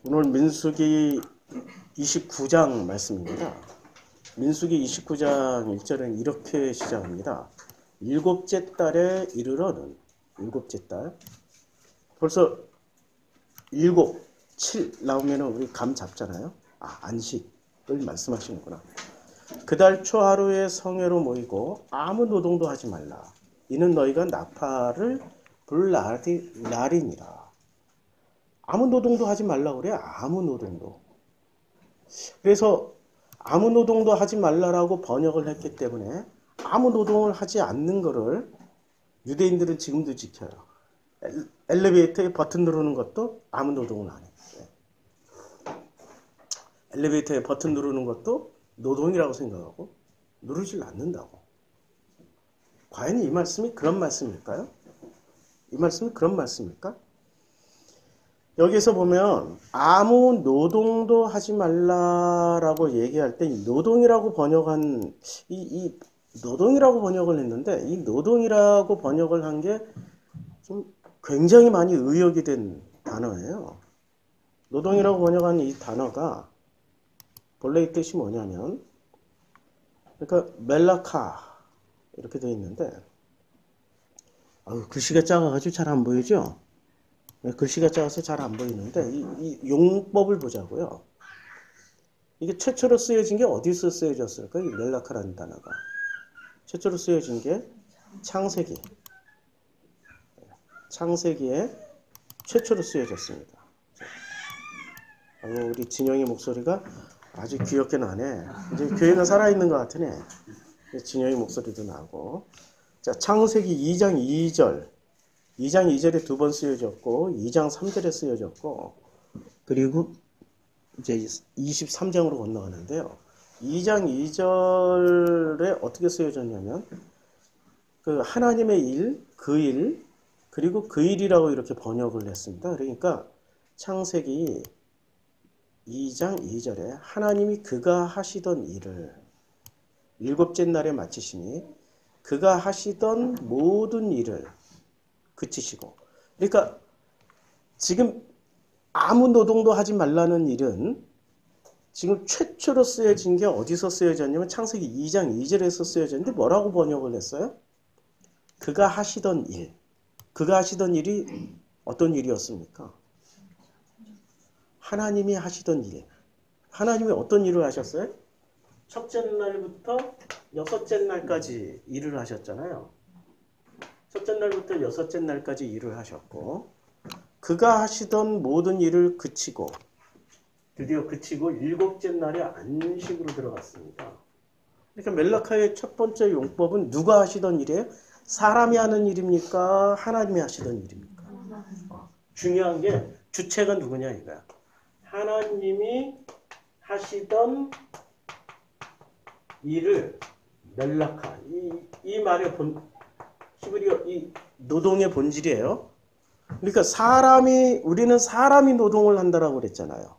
오늘 민수기 29장 말씀입니다. 민수기 29장 1절은 이렇게 시작합니다. 일곱째 달에 이르러는 일곱째 달. 벌써 일곱, 7 나오면 우리 감 잡잖아요. 안식을 말씀하시는구나. 그 달 초 하루에 성회로 모이고 아무 노동도 하지 말라. 이는 너희가 나팔을 불 날이니라. 아무 노동도 하지 말라 그래. 아무 노동도. 그래서 아무 노동도 하지 말라라고 번역을 했기 때문에 아무 노동을 하지 않는 거를 유대인들은 지금도 지켜요. 엘리베이터에 버튼 누르는 것도 아무 노동을 안 해요. 엘리베이터에 버튼 누르는 것도 노동이라고 생각하고 누르질 않는다고. 과연 이 말씀이 그런 말씀일까요? 이 말씀이 그런 말씀일까? 여기서 보면 아무 노동도 하지 말라라고 얘기할 때 노동이라고 번역한 이 노동이라고 번역을 했는데 이 노동이라고 번역을 한 게 좀 굉장히 많이 의역이 된 단어예요. 노동이라고 번역한 이 단어가 본래의 뜻이 뭐냐면 그러니까 멜라카 이렇게 되어 있는데 글씨가 작아가지고 잘 안 보이죠? 글씨가 작아서 잘 안 보이는데 이 용법을 보자고요. 이게 최초로 쓰여진 게 어디서 쓰여졌을까? 이 멜라카라는 단어가 최초로 쓰여진 게 창세기에 최초로 쓰여졌습니다. 우리 진영의 목소리가 아주 귀엽게 나네. 이제 교회가 살아있는 것 같으네. 진영의 목소리도 나고. 자, 창세기 2장 2절. 2장 2절에 두 번 쓰여졌고 2장 3절에 쓰여졌고 그리고 이제 23장으로 건너가는데요. 2장 2절에 어떻게 쓰여졌냐면 그 하나님의 일, 그 일, 그리고 그 일이라고 이렇게 번역을 했습니다. 그러니까 창세기 2장 2절에 하나님이 그가 하시던 일을 일곱째 날에 마치시니 그가 하시던 모든 일을 그치시고. 그러니까 지금 아무 노동도 하지 말라는 일은 지금 최초로 쓰여진 게 어디서 쓰여졌냐면 창세기 2장 2절에서 쓰여졌는데 뭐라고 번역을 했어요? 그가 하시던 일. 그가 하시던 일이 어떤 일이었습니까? 하나님이 하시던 일. 하나님이 어떤 일을 하셨어요? 첫째 날부터 여섯째 날까지 일을 하셨잖아요. 첫째 날부터 여섯째 날까지 일을 하셨고 그가 하시던 모든 일을 그치고 드디어 그치고 일곱째 날에 안식으로 들어갔습니다. 그러니까 멜라카의 첫 번째 용법은 누가 하시던 일이에요? 사람이 하는 일입니까? 하나님이 하시던 일입니까? 중요한 게 주체가 누구냐 이거야. 하나님이 하시던 일을 멜라카 이 말의 히브리어 이 노동의 본질이에요. 그러니까 우리는 사람이 노동을 한다라고 그랬잖아요.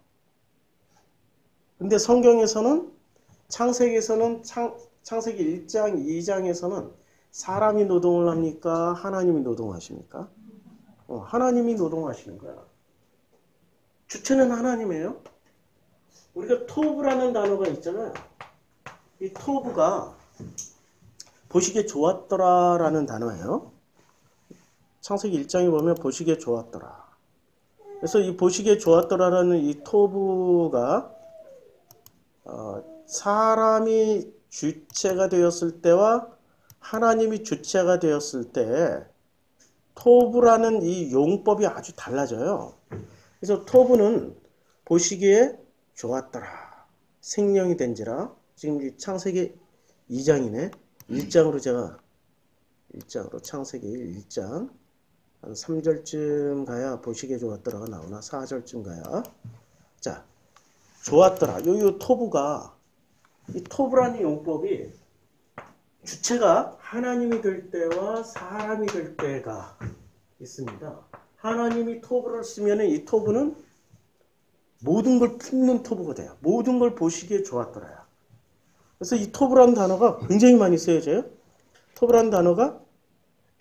근데 성경에서는 창세기에서는 창세기 1장 2장에서는 사람이 노동을 합니까? 하나님이 노동하십니까? 하나님이 노동하시는 거야. 주체는 하나님이에요. 우리가 토브라는 단어가 있잖아요. 이 토브가 보시기에 좋았더라라는 단어예요. 창세기 1장에 보면 보시기에 좋았더라. 그래서 이 보시기에 좋았더라라는 이 토브가 사람이 주체가 되었을 때와 하나님이 주체가 되었을 때 토브라는 이 용법이 아주 달라져요. 그래서 토브는 보시기에 좋았더라. 생명이 된지라. 지금 이 창세기 2장이네. 1장으로 창세기 1장 한 3절쯤 가야 보시기에 좋았더라가 나오나 4절쯤 가야. 자, 좋았더라. 요 토브가 이 토브라는 용법이 주체가 하나님이 될 때와 사람이 될 때가 있습니다. 하나님이 토브를 쓰면 이 토브는 모든 걸 품는 토브가 돼요. 모든 걸 보시기에 좋았더라요. 그래서 이 토브라는 단어가 굉장히 많이 쓰여져요. 토브라는 단어가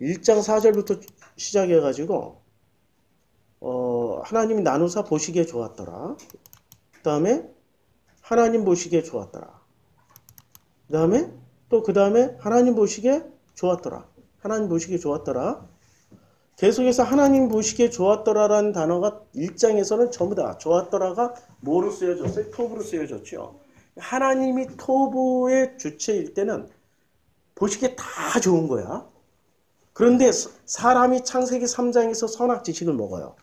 1장 4절부터 시작해가지고 하나님이 나누사 보시기에 좋았더라. 그 다음에 하나님 보시기에 좋았더라. 그 다음에 하나님 보시기에 좋았더라. 하나님 보시기에 좋았더라. 계속해서 하나님 보시기에 좋았더라라는 단어가 1장에서는 전부 다 좋았더라가 뭐로 쓰여졌어요? 토부로 쓰여졌죠. 하나님이 토부의 주체일 때는 보시기에 다 좋은 거야. 그런데 사람이 창세기 3장에서 선악지식을 먹어요.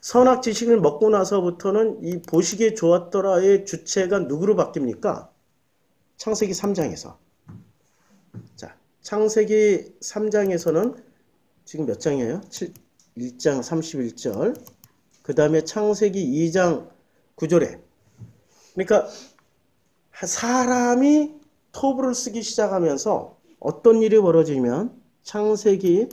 선악지식을 먹고 나서부터는 이 보시기에 좋았더라의 주체가 누구로 바뀝니까? 창세기 3장에서. 자, 창세기 3장에서는 지금 몇 장이에요? 1장 31절. 그 다음에 창세기 2장 9절에. 그러니까 사람이 토부를 쓰기 시작하면서 어떤 일이 벌어지면 창세기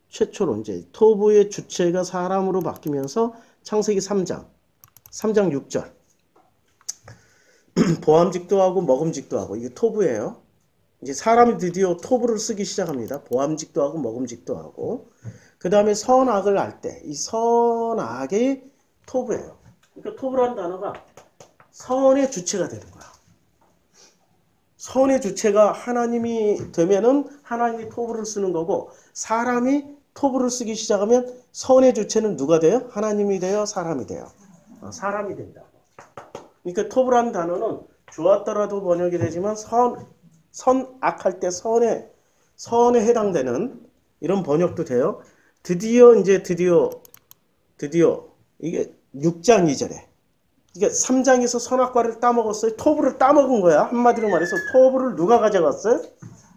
최초로 이제 토부의 주체가 사람으로 바뀌면서 창세기 3장 6절. 보암직도 하고 먹음직도 하고 이게 토부예요. 이제 사람이 드디어 토부를 쓰기 시작합니다. 보암직도 하고 먹음직도 하고. 그 다음에 선악을 알 때 이 선악이 토부예요. 그러니까 토부라는 단어가 선의 주체가 되는 거야. 선의 주체가 하나님이 되면은 하나님이 토부를 쓰는 거고, 사람이 토부를 쓰기 시작하면 선의 주체는 누가 돼요? 하나님이 돼요? 사람이 돼요? 사람이 된다. 그러니까 토부라는 단어는 좋았더라도 번역이 되지만 선악할 때 선에 해당되는 이런 번역도 돼요. 드디어 이게 6장 2절에 이게 3장에서 선악과를 따먹었어요. 토부를 따먹은 거야. 한마디로 말해서 토부를 누가 가져갔어요?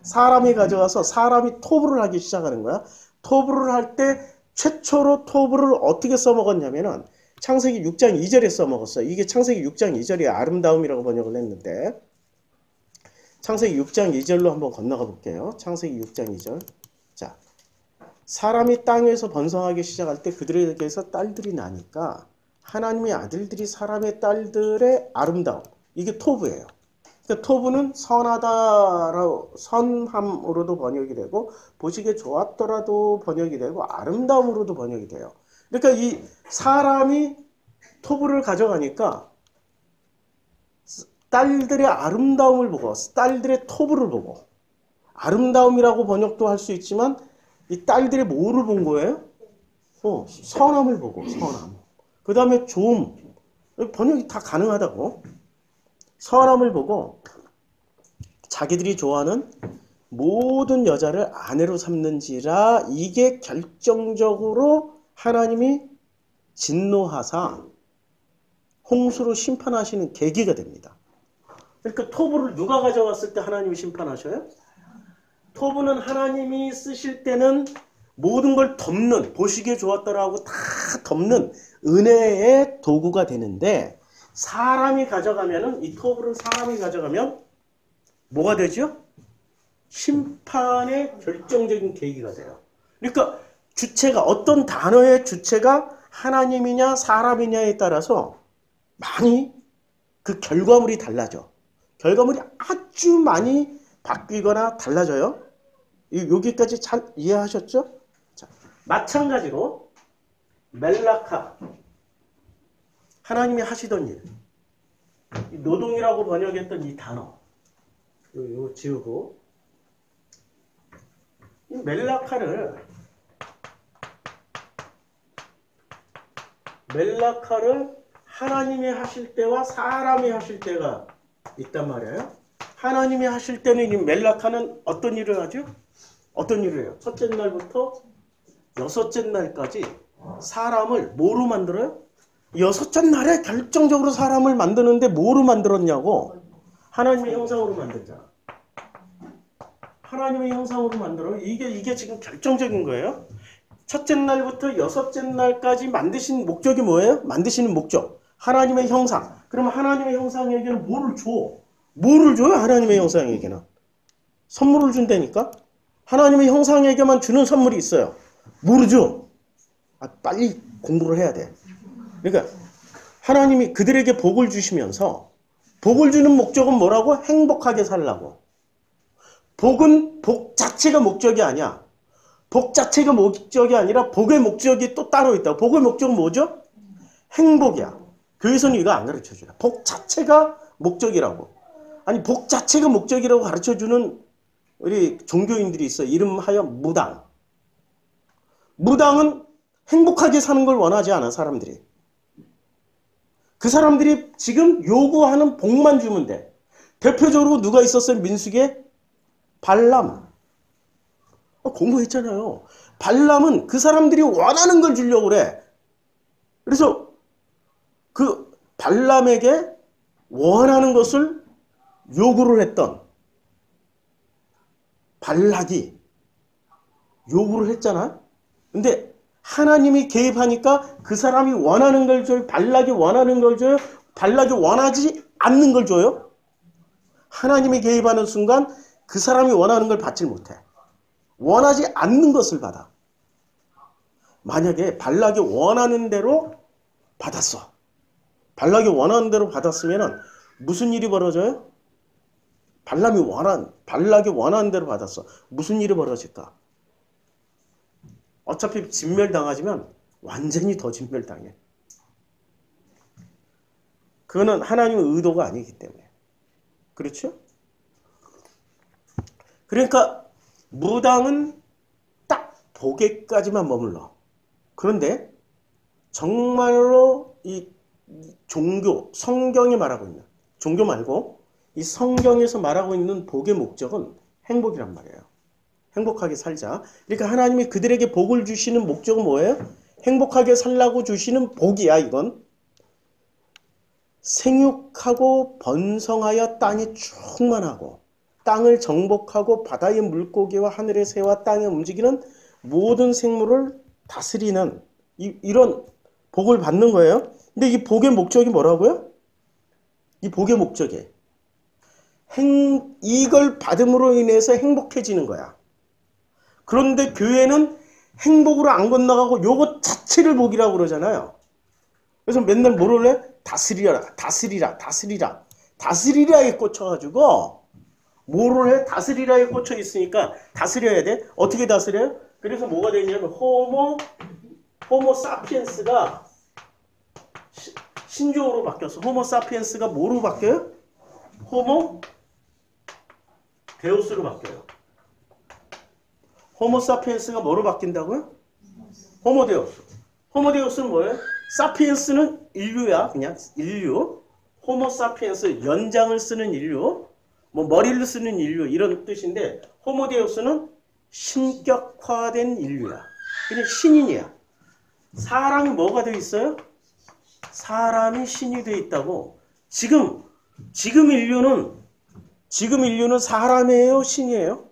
사람이 가져가서 사람이 토부를 하기 시작하는 거야. 토부를 할 때 최초로 토부를 어떻게 써먹었냐면은 창세기 6장 2절에 써먹었어요. 이게 창세기 6장 2절이 아름다움이라고 번역을 했는데, 창세기 6장 2절로 한번 건너가 볼게요. 창세기 6장 2절. 자, 사람이 땅에서 번성하기 시작할 때 그들에게서 딸들이 나니까 하나님의 아들들이 사람의 딸들의 아름다움. 이게 토부예요. 그러니까 토부는 선하다라고, 선함으로도 번역이 되고, 보시기에 좋았더라도 번역이 되고, 아름다움으로도 번역이 돼요. 그러니까 이 사람이 토부를 가져가니까 딸들의 아름다움을 보고, 딸들의 토부를 보고, 아름다움이라고 번역도 할 수 있지만 이 딸들의 뭐를 본 거예요? 선함을 보고, 선함. 그 다음에 좋음. 번역이 다 가능하다고. 선함을 보고 자기들이 좋아하는 모든 여자를 아내로 삼는지라. 이게 결정적으로 하나님이 진노하사 홍수로 심판하시는 계기가 됩니다. 그러니까 토부를 누가 가져갔을 때 하나님이 심판하셔요? 토부는 하나님이 쓰실 때는 모든 걸 덮는, 보시기에 좋았더라고 다 덮는 은혜의 도구가 되는데, 사람이 가져가면은, 이 토부를 사람이 가져가면 뭐가 되죠? 심판의 결정적인 계기가 돼요. 그러니까 주체가, 어떤 단어의 주체가 하나님이냐 사람이냐에 따라서 많이 그 결과물이 달라져. 결과물이 아주 많이 바뀌거나 달라져요. 여기까지 잘 이해하셨죠? 자, 마찬가지로 멜라카, 하나님이 하시던 일, 노동이라고 번역했던 이 단어, 요 지우고, 이 멜라카를 하나님이 하실 때와 사람이 하실 때가 있단 말이에요. 하나님이 하실 때는 이 멜라카는 어떤 일을 하죠? 어떤 일을 해요? 첫째 날부터 여섯째 날까지 사람을 뭐로 만들어요? 여섯째 날에 결정적으로 사람을 만드는데 뭐로 만들었냐고? 하나님의 형상으로 만들잖아. 하나님의 형상으로 만들어. 이게 지금 결정적인 거예요. 첫째 날부터 여섯째 날까지 만드신 목적이 뭐예요? 만드시는 목적. 하나님의 형상. 그러면 하나님의 형상에게는 뭐를 줘? 뭐를 줘요? 하나님의 형상에게는. 선물을 준다니까? 하나님의 형상에게만 주는 선물이 있어요. 뭐를 줘? 빨리 공부를 해야 돼. 그러니까 하나님이 그들에게 복을 주시면서, 복을 주는 목적은 뭐라고? 행복하게 살라고. 복은 복 자체가 목적이 아니야. 복 자체가 목적이 아니라 복의 목적이 또 따로 있다. 복의 목적은 뭐죠? 행복이야. 교회에서는 이거 안 가르쳐줘요. 복 자체가 목적이라고. 아니 복 자체가 목적이라고 가르쳐주는 우리 종교인들이 있어. 이름하여 무당. 무당은 행복하게 사는 걸 원하지 않아 사람들이. 그 사람들이 지금 요구하는 복만 주면 돼. 대표적으로 누가 있었어요? 민수기에? 발람. 공부했잖아요. 발람은 그 사람들이 원하는 걸 주려고 그래. 그래서 그 발람에게 원하는 것을 요구를 했던 발락이 요구를 했잖아. 근데 하나님이 개입하니까 그 사람이 원하는 걸 줘요? 발락이 원하는 걸 줘요? 발락이 원하지 않는 걸 줘요? 하나님이 개입하는 순간 그 사람이 원하는 걸 받질 못해. 원하지 않는 것을 받아. 만약에 발락이 원하는 대로 받았어. 발락이 원하는 대로 받았으면 무슨 일이 벌어져요? 발락이 원하는 대로 받았어. 무슨 일이 벌어질까? 어차피 진멸당하지만 완전히 더 진멸당해. 그거는 하나님의 의도가 아니기 때문에. 그렇죠? 그러니까 무당은 딱 복에까지만 머물러. 그런데 정말로 이 종교, 성경이 말하고 있는, 종교 말고 이 성경에서 말하고 있는 복의 목적은 행복이란 말이에요. 행복하게 살자. 그러니까 하나님이 그들에게 복을 주시는 목적은 뭐예요? 행복하게 살라고 주시는 복이야, 이건. 생육하고 번성하여 땅이 충만하고 땅을 정복하고 바다의 물고기와 하늘의 새와 땅에 움직이는 모든 생물을 다스리는 이런 복을 받는 거예요. 근데 이 복의 목적이 뭐라고요? 이 복의 목적이 이걸 받음으로 인해서 행복해지는 거야. 그런데 교회는 행복으로 안 건너가고 요거 자체를 복이라고 그러잖아요. 그래서 맨날 뭐를 해? 다스리라에 꽂혀가지고 뭐를 해? 다스리라에 꽂혀 있으니까 다스려야 돼. 어떻게 다스려요? 그래서 뭐가 되냐면 호모 사피엔스가 신조어로 바뀌었어. 호모 사피엔스가 뭐로 바뀌어요? 호모 데우스로 바뀌어요. 호모 사피엔스가 뭐로 바뀐다고요? 호모 데우스. 호모 데우스는 뭐예요? 사피엔스는 인류야. 그냥 인류. 호모 사피엔스 연장을 쓰는 인류. 뭐 머리를 쓰는 인류 이런 뜻인데 호모 데우스는 신격화된 인류야. 그냥 신인이야. 사람이 뭐가 되어 있어요? 사람이 신이 되어 있다고. 지금 인류는 사람이에요? 신이에요?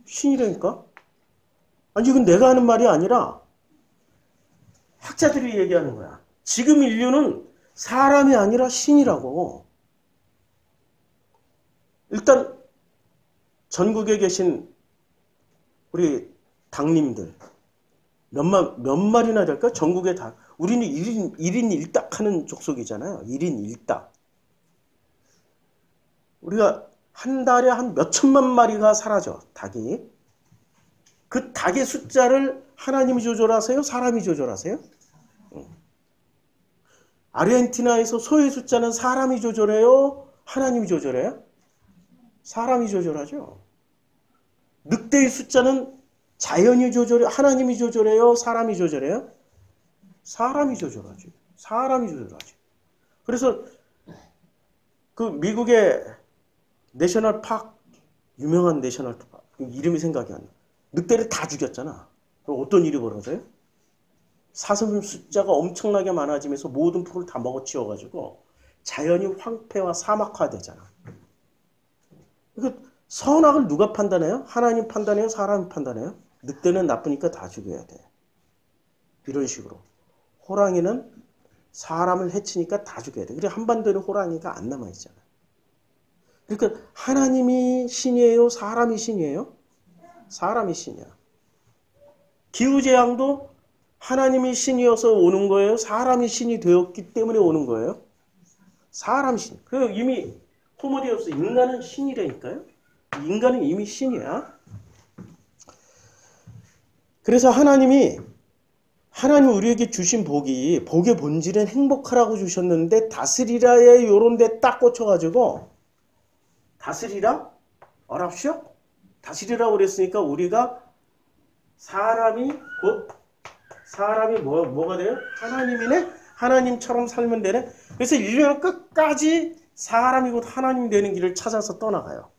신이라니까? 아니 이건 내가 하는 말이 아니라 학자들이 얘기하는 거야. 지금 인류는 사람이 아니라 신이라고. 일단 전국에 계신 우리 당님들 몇 마리나 될까? 전국에 다. 우리는 1인 1닭 하는 족속이잖아요. 1인 1닭. 우리가 한 달에 한 몇천만 마리가 사라져. 닭이. 그 닭의 숫자를 하나님이 조절하세요? 사람이 조절하세요? 아르헨티나에서 소의 숫자는 사람이 조절해요? 하나님이 조절해요? 사람이 조절하죠. 늑대의 숫자는 자연이 조절해요? 하나님이 조절해요? 사람이 조절해요? 사람이 조절하지. 사람이 조절하지. 그래서 그 미국의 내셔널 파크, 유명한 내셔널 파크, 이름이 생각이 안 나. 늑대를 다 죽였잖아. 그럼 어떤 일이 벌어져요? 사슴 숫자가 엄청나게 많아지면서 모든 풀을 다 먹어치워가지고 자연이 황폐와 사막화되잖아. 그러니까 선악을 누가 판단해요? 하나님 판단해요? 사람이 판단해요? 늑대는 나쁘니까 다 죽여야 돼. 이런 식으로. 호랑이는 사람을 해치니까 다 죽여야 돼. 그래 한반도에는 호랑이가 안 남아있잖아. 그러니까 하나님이 신이에요? 사람이 신이에요? 사람이 신이야. 기후재앙도 하나님이 신이어서 오는 거예요? 사람이 신이 되었기 때문에 오는 거예요? 사람 신. 그 이미 호모데우스 인간은 신이라니까요. 인간은 이미 신이야. 그래서 하나님 우리에게 주신 복의 본질은 행복하라고 주셨는데 다스리라에 요런 데 딱 꽂혀가지고 다스리라? 어랍쇼? 다스리라고 그랬으니까 우리가 사람이 뭐가 돼요? 하나님이네? 하나님처럼 살면 되네? 그래서 인류는 끝까지 사람이 곧 하나님 되는 길을 찾아서 떠나가요.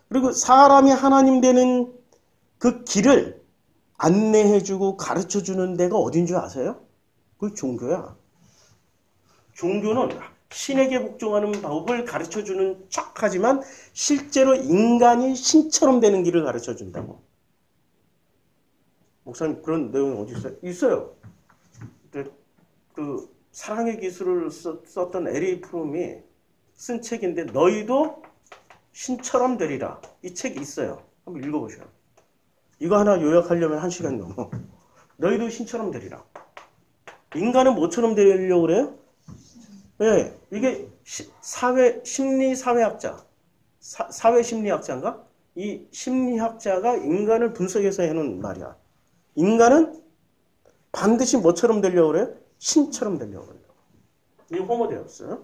그리고 사람이 하나님 되는 그 길을 안내해주고 가르쳐주는 데가 어딘 줄 아세요? 그게 종교야. 종교는 신에게 복종하는 법을 가르쳐주는 척하지만 실제로 인간이 신처럼 되는 길을 가르쳐준다고. 목사님 그런 내용이 어디 있어요? 있어요. 그 사랑의 기술을 썼던 에리 프롬이 쓴 책인데 너희도 신처럼 되리라. 이 책이 있어요. 한번 읽어보셔요. 이거 하나 요약하려면 1시간 넘어. 너희도 신처럼 되리라. 인간은 뭐처럼 되려고 그래요? 네, 이게 심리사회학자, 사회심리학자인가? 이 심리학자가 인간을 분석해서 해놓은 말이야. 인간은 반드시 뭐처럼 되려고 그래요? 신처럼 되려고 그래요. 이게 호모데우스.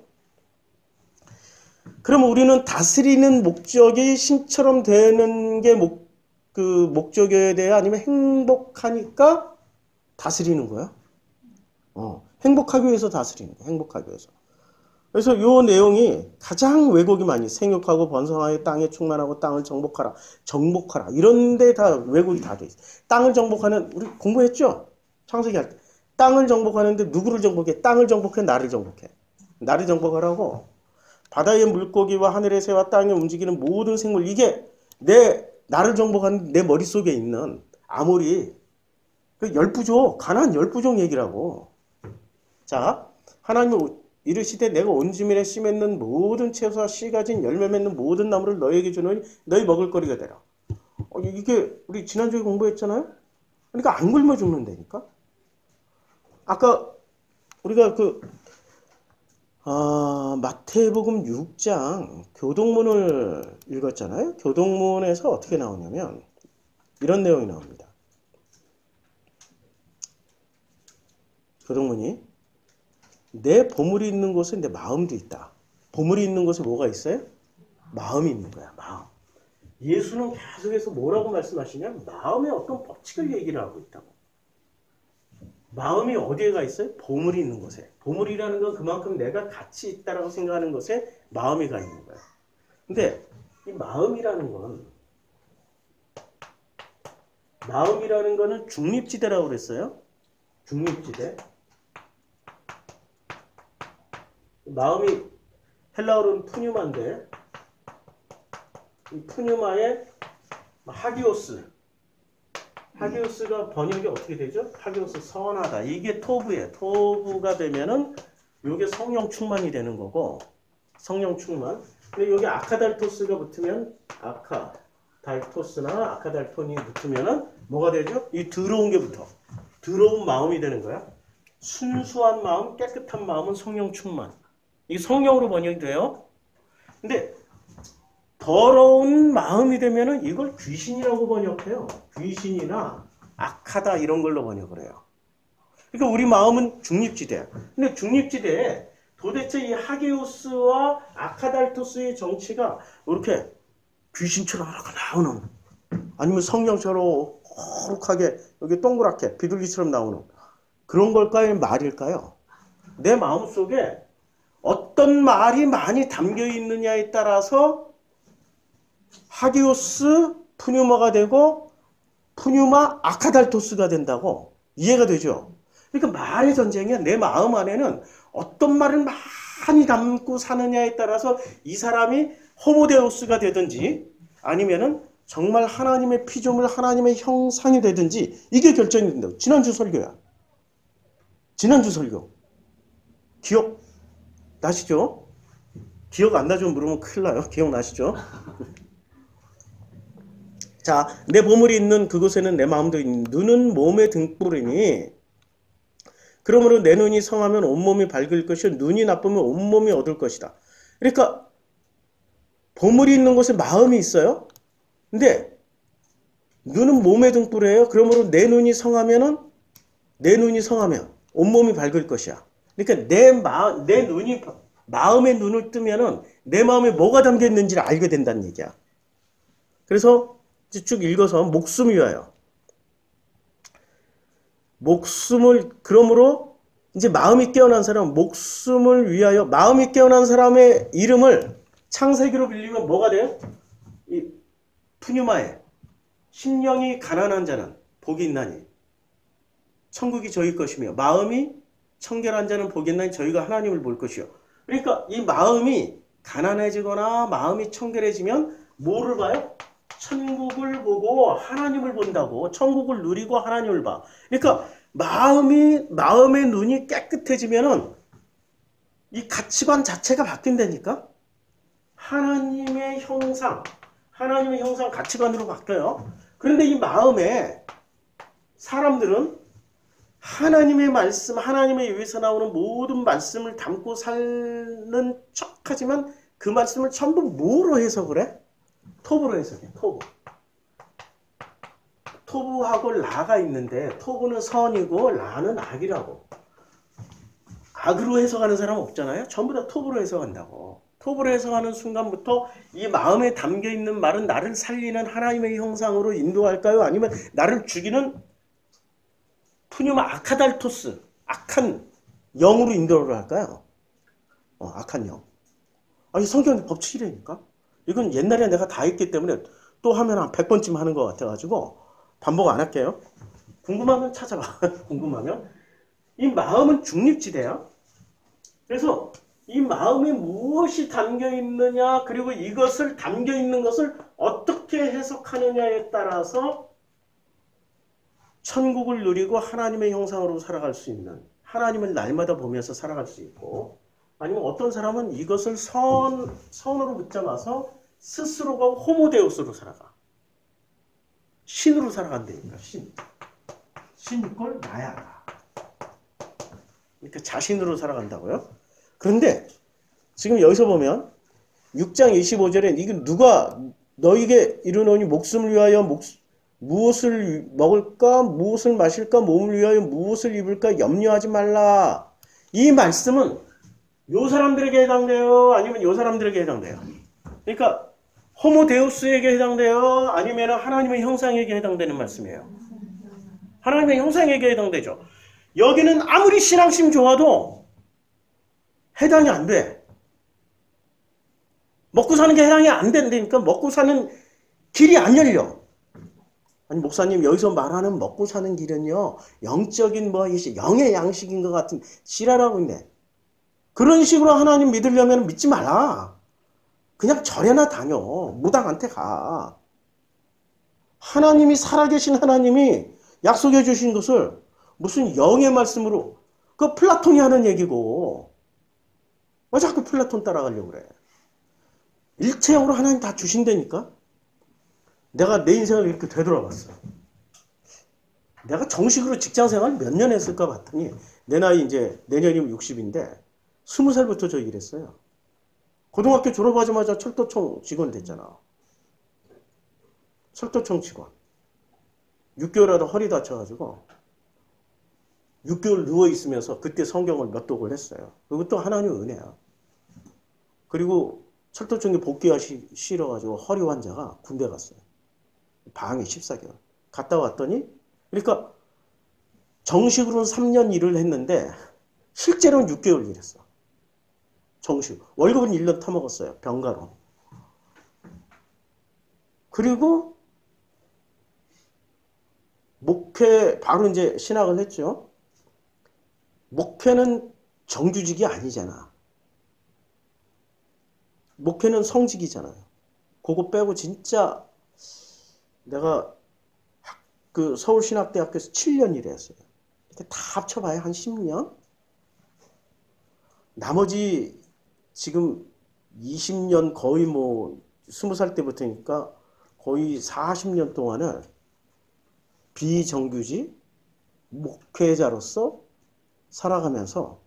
그럼 우리는 다스리는 목적이 신처럼 되는 게 목적이어야 돼요? 아니면 행복하니까 다스리는 거야? 행복하기 위해서 다스리는 거야. 행복하기 위해서. 그래서 이 내용이 가장 왜곡이 많이 생육하고 번성하여 땅에 충만하고 땅을 정복하라. 정복하라. 이런 데 다 왜곡이 다 돼 있어. 땅을 정복하는 우리 공부했죠? 창세기 할 때. 땅을 정복하는데 누구를 정복해? 땅을 정복해? 나를 정복해? 나를 정복하라고. 바다의 물고기와 하늘의 새와 땅에 움직이는 모든 생물 이게 나를 정복하는 내 머릿속에 있는 아무리 그 열부족 가나안 열부족 얘기라고. 자, 하나님은 이르시되 내가 온 지면에 씨 맺는 모든 채소와 씨 가진 열매 맺는 모든 나무를 너희에게 주노니 너희 먹을 거리가 되라. 이게 우리 지난주에 공부했잖아요. 그러니까 안 굶어 죽는다니까. 아까 우리가 마태복음 6장 교동문을 읽었잖아요. 교동문에서 어떻게 나오냐면 이런 내용이 나옵니다. 교동문이 내 보물이 있는 곳에 내 마음도 있다. 보물이 있는 곳에 뭐가 있어요? 마음이 있는 거야. 마음. 예수는 계속해서 뭐라고 말씀하시냐면 마음의 어떤 법칙을 얘기를 하고 있다고. 마음이 어디에 가 있어요? 보물이 있는 곳에. 보물이라는 건 그만큼 내가 가치 있다라고 생각하는 곳에 마음이 가 있는 거야. 근데 이 마음이라는 거는 중립지대라고 그랬어요. 중립지대. 마음이 헬라어로는 푸뉴마인데 이 푸뉴마의 하기오스가 번역이 어떻게 되죠? 하기오스 선하다. 이게 토부예요. 토부가 되면은 이게 성령 충만이 되는 거고 성령 충만. 근데 여기 아카달토스가 붙으면 아카달토스나 아카달톤이 붙으면은 뭐가 되죠? 이 더러운 게 붙어. 더러운 마음이 되는 거야. 순수한 마음, 깨끗한 마음은 성령 충만. 이게 성령으로 번역이 돼요. 근데 더러운 마음이 되면은 이걸 귀신이라고 번역해요. 귀신이나 악하다 이런 걸로 번역을 해요. 그러니까 우리 마음은 중립지대야. 근데 중립지대에 도대체 이 하게우스와 아카달토스의 정치가 이렇게 귀신처럼 나오는 아니면 성령처럼 거룩하게 여기 동그랗게 비둘기처럼 나오는 그런 걸까요? 말일까요? 내 마음속에 어떤 말이 많이 담겨 있느냐에 따라서 하기오스 푸뉴마가 되고 푸뉴마 아카달토스가 된다고. 이해가 되죠? 그러니까 말의 전쟁이야. 내 마음 안에는 어떤 말을 많이 담고 사느냐에 따라서 이 사람이 호모데우스가 되든지 아니면은 정말 하나님의 피조물 하나님의 형상이 되든지 이게 결정이 된다고. 지난주 설교야. 지난주 설교. 기억 나시죠? 기억 안 나죠? 물으면 큰일 나요. 기억나시죠? 자, 내 보물이 있는 그곳에는 내 마음도 있는 눈은 몸의 등불이니 그러므로 내 눈이 성하면 온몸이 밝을 것이요 눈이 나쁘면 온몸이 어두울 것이다. 그러니까 보물이 있는 곳에 마음이 있어요. 근데 눈은 몸의 등불이에요. 그러므로 내 눈이 성하면 온몸이 밝을 것이야. 그러니까 내 눈이 마음의 눈을 뜨면은 내 마음에 뭐가 담겨 있는지를 알게 된다는 얘기야. 그래서 쭉 읽어서 목숨 위하여. 그러므로 이제 마음이 깨어난 사람, 목숨을 위하여, 마음이 깨어난 사람의 이름을 창세기로 빌리면 뭐가 돼요? 이 푸뉴마에 심령이 가난한 자는 복이 있나니 천국이 저희 것이며 마음이 청결한 자는 복이 있나니 저희가 하나님을 볼 것이요. 그러니까 이 마음이 가난해지거나 마음이 청결해지면 뭐를 봐요? 천국을 보고 하나님을 본다고. 천국을 누리고 하나님을 봐. 그러니까 마음의 눈이 깨끗해지면은 이 가치관 자체가 바뀐다니까? 하나님의 형상 가치관으로 바뀌어요. 그런데 이 마음에 사람들은 하나님의 말씀, 하나님의 입에서 나오는 모든 말씀을 담고 사는 척하지만 그 말씀을 전부 뭐로 해석을 해? 토부로 해석해. 토부하고 라가 있는데 토부는 선이고 라는 악이라고. 악으로 해석하는 사람 없잖아요. 전부 다 토부로 해석한다고. 토부로 해석하는 순간부터 이 마음에 담겨있는 말은 나를 살리는 하나님의 형상으로 인도할까요? 아니면 나를 죽이는 푸뉴마 아카달토스, 악한 영으로 인도를 할까요? 악한 영. 아니, 성경의 법칙이라니까? 이건 옛날에 내가 다 했기 때문에 또 하면 한 100번쯤 하는 것 같아가지고 반복 안 할게요. 궁금하면 찾아봐. 궁금하면. 이 마음은 중립지대야. 그래서 이 마음에 무엇이 담겨 있느냐, 그리고 이것을 담겨 있는 것을 어떻게 해석하느냐에 따라서 천국을 누리고 하나님의 형상으로 살아갈 수 있는, 하나님을 날마다 보면서 살아갈 수 있고, 아니면 어떤 사람은 이것을 선으로 붙잡아서 스스로가 호모데우스로 살아가. 신으로 살아간다니까, 신. 신이꼴 나야. 그러니까 자신으로 살아간다고요? 그런데 지금 여기서 보면 6장 25절에 이게 누가 너에게 이르노니 목숨을 위하여 무엇을 먹을까 무엇을 마실까 몸을 위하여 무엇을 입을까 염려하지 말라. 이 말씀은 요 사람들에게 해당돼요? 아니면 요 사람들에게 해당돼요? 그러니까 호모데우스에게 해당돼요? 아니면 하나님의 형상에게 해당되는 말씀이에요? 하나님의 형상에게 해당되죠. 여기는 아무리 신앙심 좋아도 해당이 안 돼. 먹고 사는 게 해당이 안 된다니까. 먹고 사는 길이 안 열려. 아니 목사님 여기서 말하는 먹고 사는 길은요 영적인 영의 양식인 것 같은 지랄하고 있네. 그런 식으로 하나님 믿으려면 믿지 말라. 그냥 절에나 다녀. 무당한테 가. 하나님이 살아계신 하나님이 약속해 주신 것을 무슨 영의 말씀으로, 그 플라톤이 하는 얘기고 왜 자꾸 플라톤 따라가려고 그래. 일체적으로 하나님 다 주신다니까. 내가 내 인생을 이렇게 되돌아봤어. 내가 정식으로 직장생활 몇 년 했을까 봤더니 내 나이 이제 내년이면 60인데 20살부터 저 일했어요. 고등학교 졸업하자마자 철도청 직원 됐잖아. 철도청 직원. 6개월 하다 허리 다쳐가지고 6개월 누워있으면서 그때 성경을 몇 독을 했어요. 그것도 하나님의 은혜야. 그리고 철도청에 복귀하기 싫어가지고 허리 환자가 군대 갔어요. 방에 14개월. 갔다 왔더니, 그러니까 정식으로는 3년 일을 했는데 실제로는 6개월 일했어. 정식. 월급은 1년 타먹었어요. 병가로. 그리고 목회, 바로 이제 신학을 했죠. 목회는 정규직이 아니잖아. 목회는 성직이잖아요. 그거 빼고 진짜 내가 그 서울신학대학교에서 7년 일했어요. 다 합쳐봐야 한 10년? 나머지 지금 20년 거의 20살 때부터니까 거의 40년 동안을 비정규직 목회자로서 살아가면서,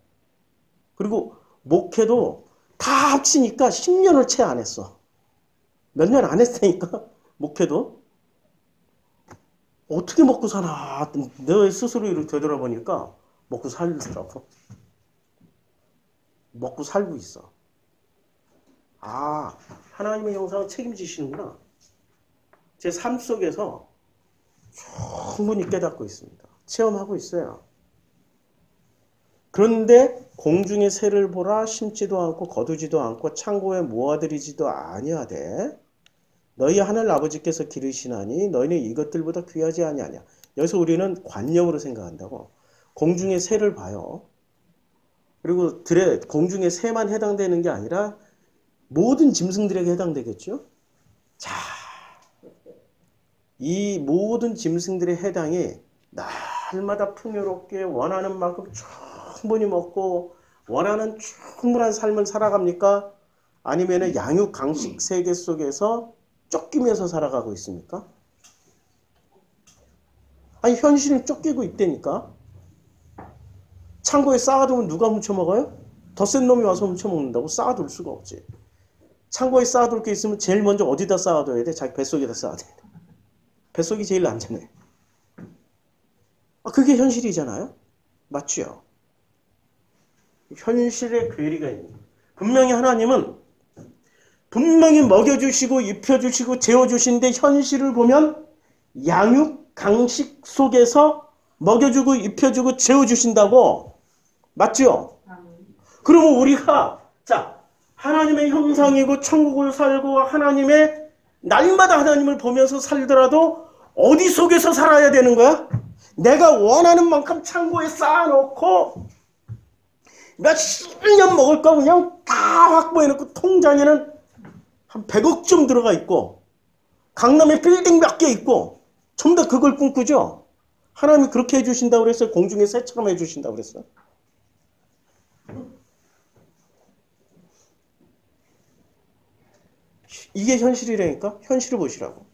그리고 목회도 다 합치니까 10년을 채 안 했어. 몇 년 안 했으니까 목회도. 어떻게 먹고 사나 내 스스로 이렇게 되돌아보니까 먹고 살더라고. 먹고 살고 있어. 아, 하나님의 형상을 책임지시는구나. 제 삶 속에서 충분히 깨닫고 있습니다. 체험하고 있어요. 그런데 공중의 새를 보라 심지도 않고 거두지도 않고 창고에 모아들이지도 아니하되 너희 하늘 아버지께서 기르시나니 너희는 이것들보다 귀하지 아니하냐. 여기서 우리는 관념으로 생각한다고. 공중의 새를 봐요. 그리고 공중의 새만 해당되는 게 아니라 모든 짐승들에게 해당되겠죠. 자, 이 모든 짐승들의 해당이 날마다 풍요롭게 원하는 만큼 충분히 먹고 원하는 충분한 삶을 살아갑니까? 아니면 양육 강식 세계 속에서 쫓기면서 살아가고 있습니까? 아니 현실은 쫓기고 있다니까. 창고에 쌓아두면 누가 훔쳐먹어요? 더 센 놈이 와서 훔쳐먹는다고? 쌓아둘 수가 없지. 창고에 쌓아둘 게 있으면 제일 먼저 어디다 쌓아둬야 돼? 자기 뱃속에다 쌓아둬야 돼. 뱃속이 제일 안전해. 그게 현실이잖아요. 맞죠? 현실의 괴리가 있는 거예요. 분명히 하나님은 분명히 먹여주시고 입혀주시고 재워주시는데 현실을 보면 양육 강식 속에서 먹여주고 입혀주고 재워주신다고. 맞죠? 그러면 우리가 자 하나님의 형상이고 천국을 살고 하나님의 날마다 하나님을 보면서 살더라도 어디 속에서 살아야 되는 거야? 내가 원하는 만큼 창고에 쌓아놓고 몇십 년 먹을 거 그냥 다 확보해놓고 통장에는 한 100억쯤 들어가 있고 강남에 빌딩 몇 개 있고 전부 다 그걸 꿈꾸죠. 하나님이 그렇게 해주신다고 그랬어요. 공중에 새처럼 해주신다고 그랬어요. 이게 현실이라니까. 현실을 보시라고.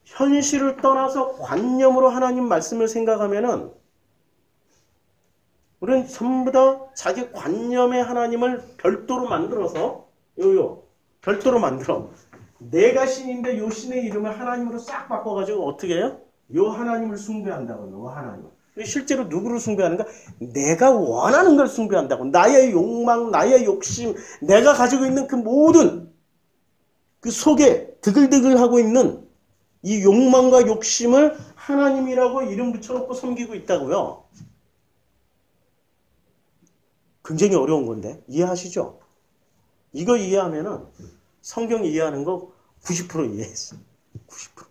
현실을 떠나서 관념으로 하나님 말씀을 생각하면은 우리는 전부 다 자기 관념의 하나님을 별도로 만들어서 별도로 만들어. 내가 신인데 요 신의 이름을 하나님으로 싹 바꿔가지고 어떻게 해요? 요 하나님을 숭배한다고. 요 하나님. 실제로 누구를 숭배하는가? 내가 원하는 걸 숭배한다고. 나의 욕망, 나의 욕심, 내가 가지고 있는 그 모든 그 속에 드글드글하고 있는 이 욕망과 욕심을 하나님이라고 이름 붙여놓고 섬기고 있다고요. 굉장히 어려운 건데 이해하시죠? 이거 이해하면은 성경 이해하는 거 90% 이해했어. 90%.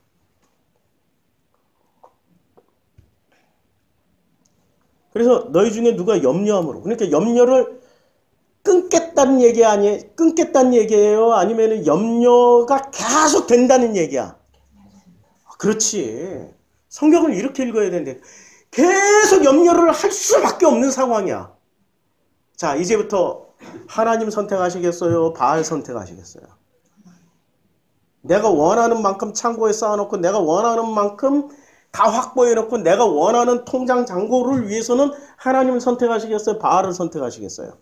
그래서 너희 중에 누가 염려함으로, 그러니까 염려를 끊겠다는 얘기예요? 아니면 염려가 계속 된다는 얘기야? 그렇지. 성경을 이렇게 읽어야 되는데 계속 염려를 할 수밖에 없는 상황이야. 자, 이제부터 하나님 선택하시겠어요? 바알 선택하시겠어요? 내가 원하는 만큼 창고에 쌓아놓고 내가 원하는 만큼 다 확보해놓고 내가 원하는 통장 잔고를 위해서는 하나님을 선택하시겠어요? 바알을 선택하시겠어요?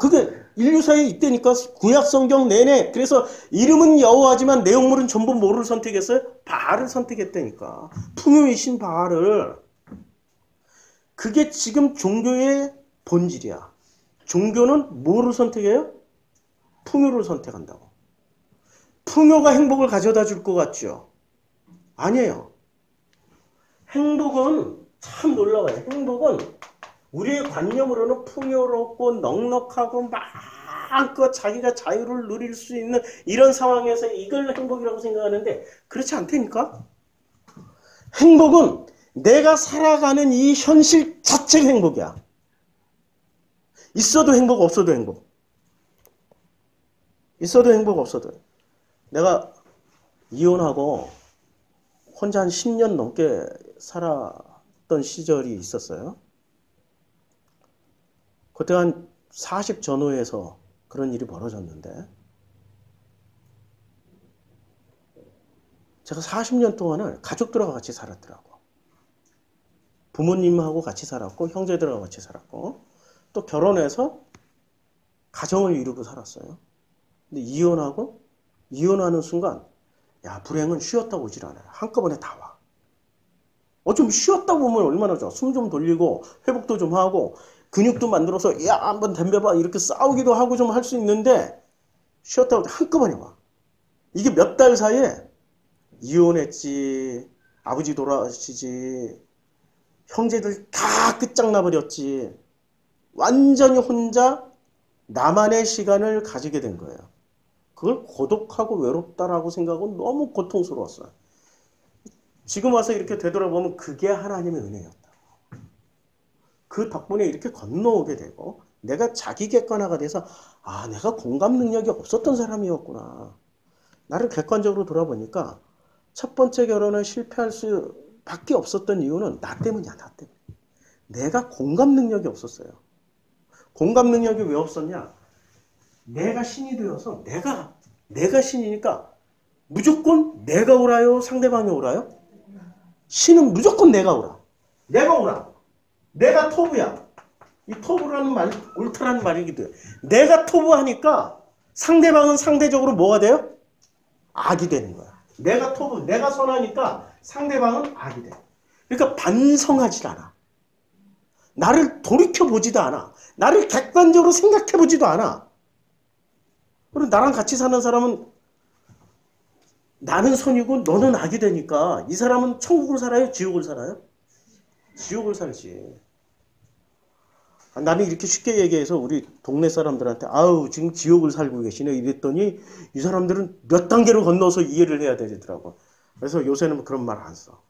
그게 인류사에 있다니까. 구약 성경 내내. 그래서 이름은 여호와지만 내용물은 전부 뭐를 선택했어요? 바알을 선택했다니까. 풍요이신 바알을. 그게 지금 종교의 본질이야. 종교는 뭐를 선택해요? 풍요를 선택한다고. 풍요가 행복을 가져다 줄 것 같죠? 아니에요. 행복은 참 놀라워요. 행복은 우리의 관념으로는 풍요롭고 넉넉하고 마음껏 자기가 자유를 누릴 수 있는 이런 상황에서 이걸 행복이라고 생각하는데 그렇지 않다니까? 행복은 내가 살아가는 이 현실 자체가 행복이야. 있어도 행복, 없어도 행복. 있어도 행복, 없어도. 내가 이혼하고 혼자 한 10년 넘게 살았던 시절이 있었어요. 그때 한 40 전후에서 그런 일이 벌어졌는데 제가 40년 동안을 가족들하고 같이 살았더라고. 부모님하고 같이 살았고 형제들하고 같이 살았고 또 결혼해서 가정을 이루고 살았어요. 근데 이혼하는 순간 야, 불행은 쉬었다 오질 않아요. 한꺼번에 다 와. 좀 쉬었다 보면 얼마나 좋아. 숨 좀 돌리고 회복도 좀 하고 근육도 만들어서 야, 한번 덤벼봐 이렇게 싸우기도 하고 좀 할 수 있는데 쉬었다 오지 한꺼번에 와. 이게 몇 달 사이에 이혼했지, 아버지 돌아가시지, 형제들 다 끝장나버렸지. 완전히 혼자 나만의 시간을 가지게 된 거예요. 그걸 고독하고 외롭다라고 생각하고 너무 고통스러웠어요. 지금 와서 이렇게 되돌아보면 그게 하나님의 은혜였다고. 그 덕분에 이렇게 건너오게 되고 내가 자기 객관화가 돼서 아, 내가 공감 능력이 없었던 사람이었구나. 나를 객관적으로 돌아보니까 첫 번째 결혼을 실패할 수밖에 없었던 이유는 나 때문이야. 나 때문에. 내가 공감 능력이 없었어요. 공감 능력이 왜 없었냐? 내가 신이 되어서 내가 신이니까 무조건 내가 오라요? 상대방이 오라요? 신은 무조건 내가 오라. 내가 오라. 내가 토부야. 이 토부라는 말, 옳다라는 말이기도 해요. 내가 토부하니까 상대방은 상대적으로 뭐가 돼요? 악이 되는 거야. 내가 토부, 내가 선하니까 상대방은 악이 돼. 그러니까 반성하지 않아. 나를 돌이켜보지도 않아. 나를 객관적으로 생각해보지도 않아. 그리고 나랑 같이 사는 사람은 나는 선이고 너는 악이 되니까 이 사람은 천국을 살아요? 지옥을 살아요? 지옥을 살지. 나는 이렇게 쉽게 얘기해서 우리 동네 사람들한테 아우 지금 지옥을 살고 계시네 이랬더니 이 사람들은 몇 단계로 건너서 이해를 해야 되더라고. 그래서 요새는 그런 말 안 써.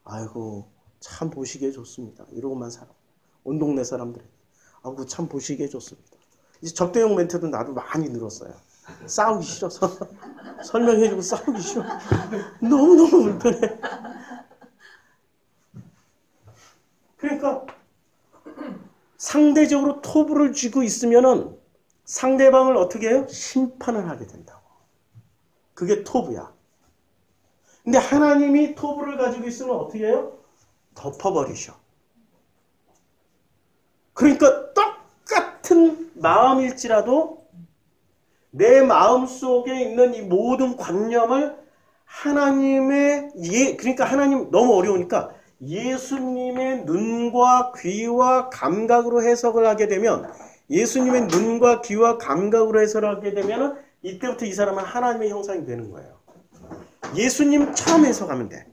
아이고 참 보시기에 좋습니다. 이러고만 살아. 온 동네 사람들이. 아이고 참 보시기에 좋습니다. 이제 접대용 멘트도 나도 많이 늘었어요. 싸우기 싫어서 설명해주고 싸우기 싫어. 너무너무 불편해. 그러니까 상대적으로 토부를 쥐고 있으면은 상대방을 어떻게 해요? 심판을 하게 된다고. 그게 토부야. 근데 하나님이 토부를 가지고 있으면 어떻게 해요? 덮어버리셔. 그러니까 똑같은 마음일지라도 내 마음 속에 있는 이 모든 관념을 그러니까 하나님 너무 어려우니까 예수님의 눈과 귀와 감각으로 해석을 하게 되면 예수님의 눈과 귀와 감각으로 해석을 하게 되면 이때부터 이 사람은 하나님의 형상이 되는 거예요. 예수님처럼 해석하면 돼.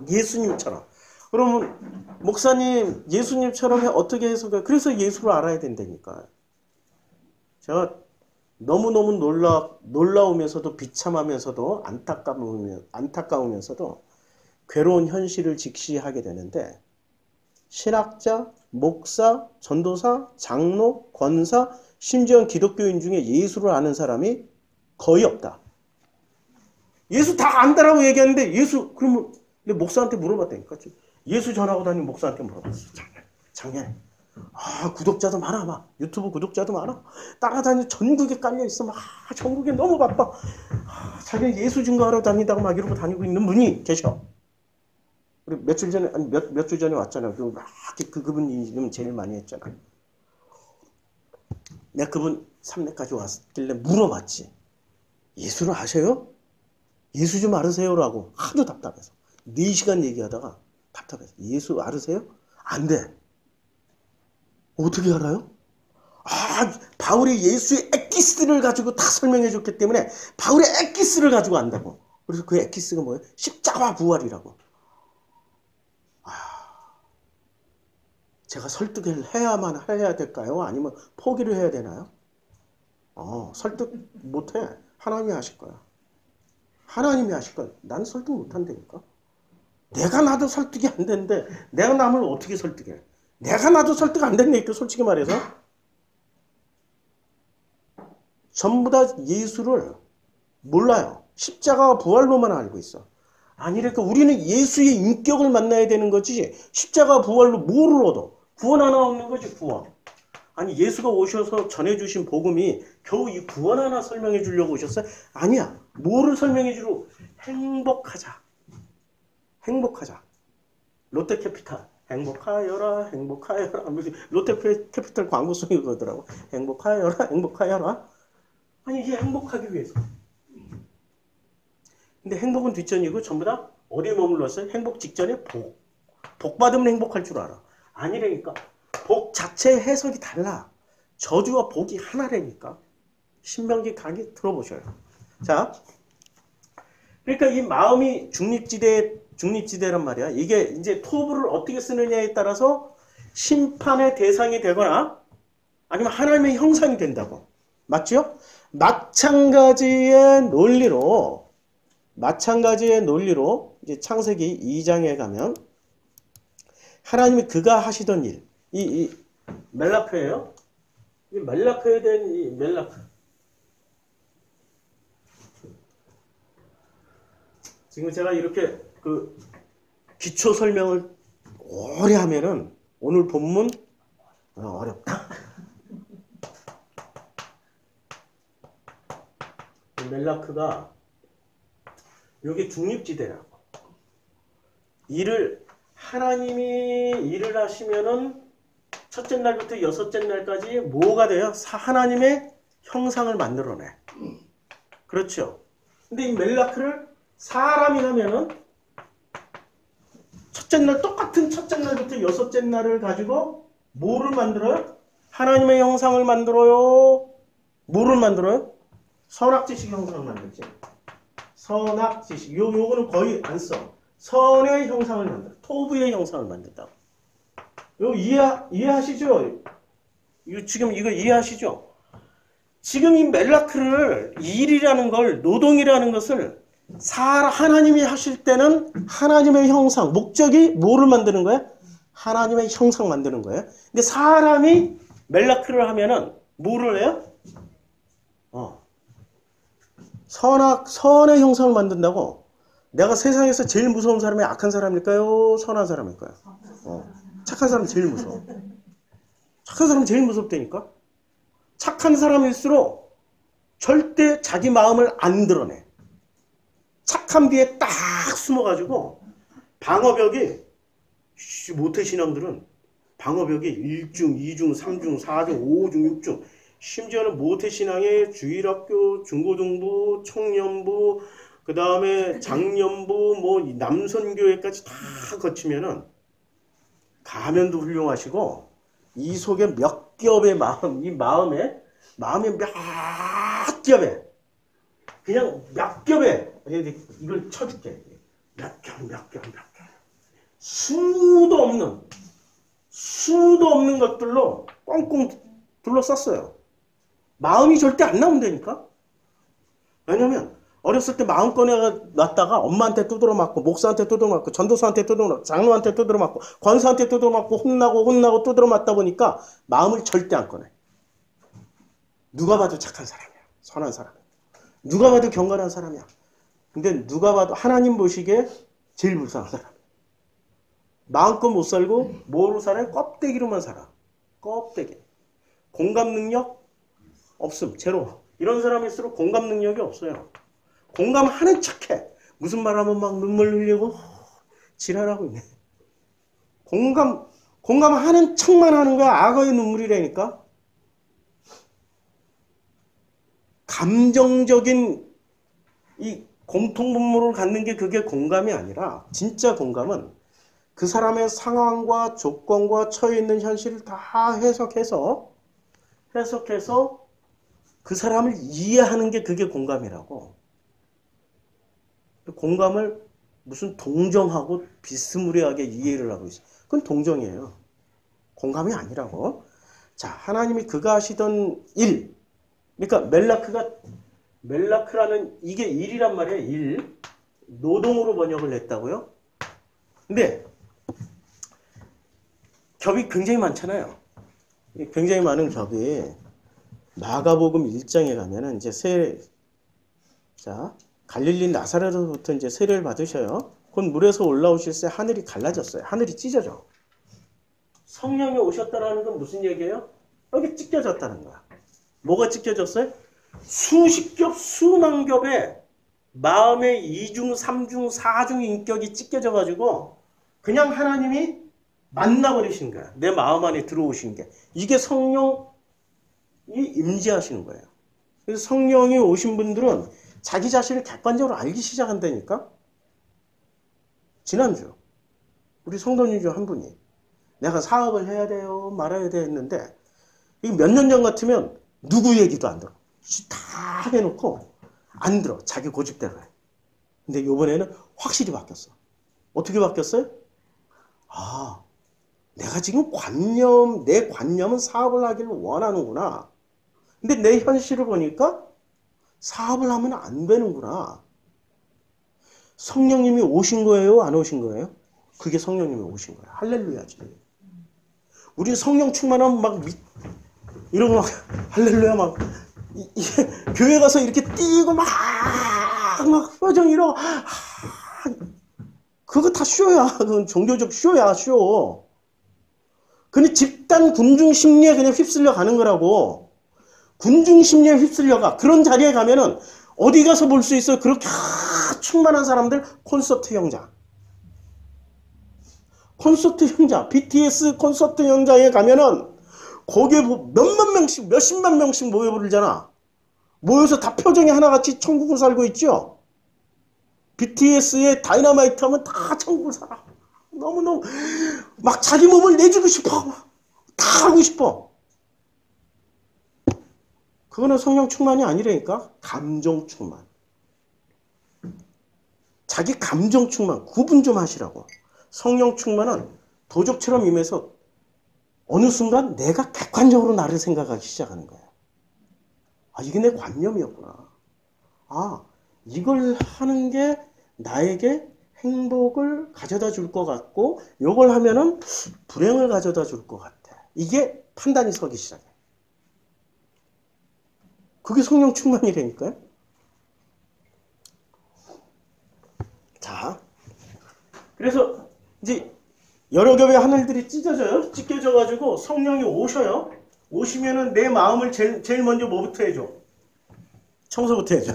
예수님처럼. 그러면 목사님 예수님처럼 어떻게 해석해? 그래서 예수를 알아야 된다니까. 제가 너무너무 놀라우면서도 비참하면서도 안타까우면서도 괴로운 현실을 직시하게 되는데 신학자, 목사, 전도사, 장로, 권사, 심지어 기독교인 중에 예수를 아는 사람이 거의 없다. 예수 다 안다라고 얘기하는데 예수 그러면 근데 목사한테 물어봤다니까. 예수 전하고 다니는 목사한테 물어봤어. 작년에. 아, 구독자도 많아, 막. 유튜브 구독자도 많아. 따라다니는 전국에 깔려있어. 막, 전국에 너무 바빠. 자기는 예수 증거하러 다니다가 막 이러고 다니고 있는 분이 계셔. 우리 며칠 전에, 아니, 몇 주 전에 왔잖아. 그분 이름 제일 많이 했잖아. 내가 그분 삼례까지 왔길래 물어봤지. 예수를 아셔요? 예수 좀 알으세요라고. 하도 답답해서. 4시간 얘기하다가 답답해서. 예수 알으세요? 안 돼. 어떻게 알아요? 바울이 예수의 엑기스를 가지고 다 설명해 줬기 때문에 바울의 엑기스를 가지고 안다고. 그래서 그 엑기스가 뭐예요? 십자가 부활이라고. 제가 설득을 해야 될까요? 아니면 포기를 해야 되나요? 설득 못해. 하나님이 하실 거야. 하나님이 하실 거야. 난 설득 못한다니까. 내가 나도 설득이 안 되는데 내가 남을 어떻게 설득해? 내가 나도 설득 안 된다니까 솔직히 말해서. 전부 다 예수를 몰라요. 십자가와 부활로만 알고 있어. 아니니까 우리는 예수의 인격을 만나야 되는 거지 십자가 부활로 뭐를 얻어? 구원 하나 얻는 거지 구원. 아니 예수가 오셔서 전해주신 복음이 겨우 이 구원 하나 설명해 주려고 오셨어요? 아니야. 뭐를 설명해 주려고? 행복하자. 행복하자. 롯데캐피탈. 행복하여라, 행복하여라. 롯데캐피탈 광고송이 그러더라고. 행복하여라, 행복하여라. 아니, 이게 행복하기 위해서. 근데 행복은 뒷전이고 전부 다 어디에 머물렀어요? 행복 직전에 복. 복 받으면 행복할 줄 알아. 아니라니까. 복 자체의 해석이 달라. 저주와 복이 하나라니까. 신명기 강의 들어보셔요. 자, 그러니까 이 마음이 중립지대란 말이야. 이게 이제 토부를 어떻게 쓰느냐에 따라서 심판의 대상이 되거나 아니면 하나님의 형상이 된다고. 맞죠? 마찬가지의 논리로 이제 창세기 2장에 가면 하나님이 그가 하시던 일, 이 멜라크예요. 이 멜라크에 대한 이 멜라크. 지금 제가 이렇게 그 기초 설명을 오래 하면은 오늘 본문 어렵다. 멜라크가 여기 중립지대라고. 하나님이 일을 하시면은 첫째 날부터 여섯째 날까지 뭐가 돼요? 하나님의 형상을 만들어내. 그렇죠. 근데 이 멜라크를 사람이 하면은 똑같은 첫째 날부터 여섯째 날을 가지고 뭐를 만들어요? 하나님의 형상을 만들어요. 뭐를 만들어요? 선악지식 형상을 만들지. 선악지식. 요거는 거의 안 써. 선의 형상을 만들어. 토부의 형상을 만든다고. 요 이해하시죠? 지금 이거 이해하시죠? 지금 이 멜라크를 일이라는 걸, 노동이라는 것을 하나님이 하실 때는 하나님의 형상, 목적이 뭐를 만드는 거야? 하나님의 형상 만드는 거예요. 근데 사람이 멜라크를 하면은 뭐를 해요? 선의 형상을 만든다고. 내가 세상에서 제일 무서운 사람이 악한 사람일까요? 선한 사람일까요? 착한 사람이 제일 무서워. 착한 사람이 제일 무섭다니까? 착한 사람일수록 절대 자기 마음을 안 드러내. 착한 뒤에 딱 숨어가지고 방어벽이 모태신앙들은 방어벽이 1중, 2중, 3중, 4중, 5중, 6중 심지어는 모태신앙의 주일학교, 중고등부, 청년부 그 다음에 장년부, 남선교회까지 다 거치면은 가면도 훌륭하시고 이 속에 몇 겹의 마음, 이 마음에 몇 겹에 그냥 몇 겹에 이걸 쳐줄게. 몇 겹. 수도 없는 것들로 꽁꽁 둘러쌌어요. 마음이 절대 안 나온다니까. 왜냐면 어렸을 때 마음 꺼내놨다가 엄마한테 두드러 맞고 목사한테 두드러 맞고 전도사한테 두드러 맞고 장로한테 두드러 맞고 권사한테 두드러 맞고 혼나고 두드러 맞다 보니까 마음을 절대 안 꺼내. 누가 봐도 착한 사람이야. 선한 사람이야. 누가 봐도 경건한 사람이야. 근데 누가 봐도 하나님 보시기에 제일 불쌍한 사람. 마음껏 못 살고 뭐로 살아요? 껍데기로만 살아. 껍데기. 공감 능력 없음. 제로. 이런 사람일수록 공감 능력이 없어요. 공감하는 척해. 무슨 말하면 막 눈물 흘리고 지랄하고 있네. 공감하는 척만 하는 거야. 악어의 눈물이라니까. 감정적인 이 공통분모를 갖는 게 그게 공감이 아니라 진짜 공감은 그 사람의 상황과 조건과 처해 있는 현실을 다 해석해서 그 사람을 이해하는 게 그게 공감이라고. 공감을 무슨 동정하고 비스무리하게 이해를 하고 있어. 그건 동정이에요. 공감이 아니라고. 자, 하나님이 그가 하시던 일. 그러니까 멜라크라는 이게 일이란 말이에요. 일. 노동으로 번역을 했다고요. 근데 겹이 굉장히 많잖아요. 굉장히 많은 겹이 마가복음 1장에 가면은 이제 갈릴리 나사렛으로부터 이제 세례를 받으셔요. 곧 물에서 올라오실 때 하늘이 갈라졌어요. 하늘이 찢어져. 성령이 오셨다라는 건 무슨 얘기예요? 여기 찢겨졌다는 거야. 뭐가 찢겨졌어요? 수십 겹, 수만 겹의 마음의 2중, 3중, 4중 인격이 찢겨져가지고 그냥 하나님이 만나버리신 거야. 내 마음 안에 들어오신 게. 이게 성령이 임재하시는 거예요. 그래서 성령이 오신 분들은 자기 자신을 객관적으로 알기 시작한다니까. 지난주 우리 성도님 중 한 분이 내가 사업을 해야 돼요 말아야 돼 했는데 몇 년 전 같으면 누구 얘기도 안 들어. 다 해놓고 안 들어. 자기 고집대로 해. 근데 이번에는 확실히 바뀌었어. 어떻게 바뀌었어요? 아, 내가 지금 내 관념은 사업을 하기를 원하는구나. 근데 내 현실을 보니까 사업을 하면 안 되는구나. 성령님이 오신 거예요? 안 오신 거예요? 그게 성령님이 오신 거예요. 할렐루야지. 우리 성령 충만하면 막 이러고 막 할렐루야 막 교회 가서 이렇게 뛰고 막 표정 이러고 그거 다 쇼야. 그건 종교적 쇼야, 쇼. 근데 집단 군중 심리에 그냥 휩쓸려 가는 거라고. 군중 심리에 휩쓸려가. 그런 자리에 가면은 어디 가서 볼 수 있어요? 그렇게 충만한 사람들 콘서트 현장. 콘서트 현장, BTS 콘서트 현장에 가면은 거기에 몇만 명씩, 몇십만 명씩 모여 부르잖아. 모여서 다 표정이 하나같이 천국을 살고 있죠. BTS의 다이너마이트 하면 다 천국을 살아. 너무너무 막 자기 몸을 내주고 싶어. 다 하고 싶어. 그거는 성령 충만이 아니라니까. 감정 충만. 자기 감정 충만 구분 좀 하시라고. 성령 충만은 도적처럼 임해서 어느 순간 내가 객관적으로 나를 생각하기 시작하는 거야. 아, 이게 내 관념이었구나. 아, 이걸 하는 게 나에게 행복을 가져다 줄 것 같고 이걸 하면은 불행을 가져다 줄 것 같아. 이게 판단이 서기 시작해. 그게 성령 충만이라니까요. 자, 그래서 이제 여러 겹의 하늘들이 찢어져요. 찢겨져가지고 성령이 오셔요. 오시면은 내 마음을 제일 먼저 뭐부터 해줘? 청소부터 해줘.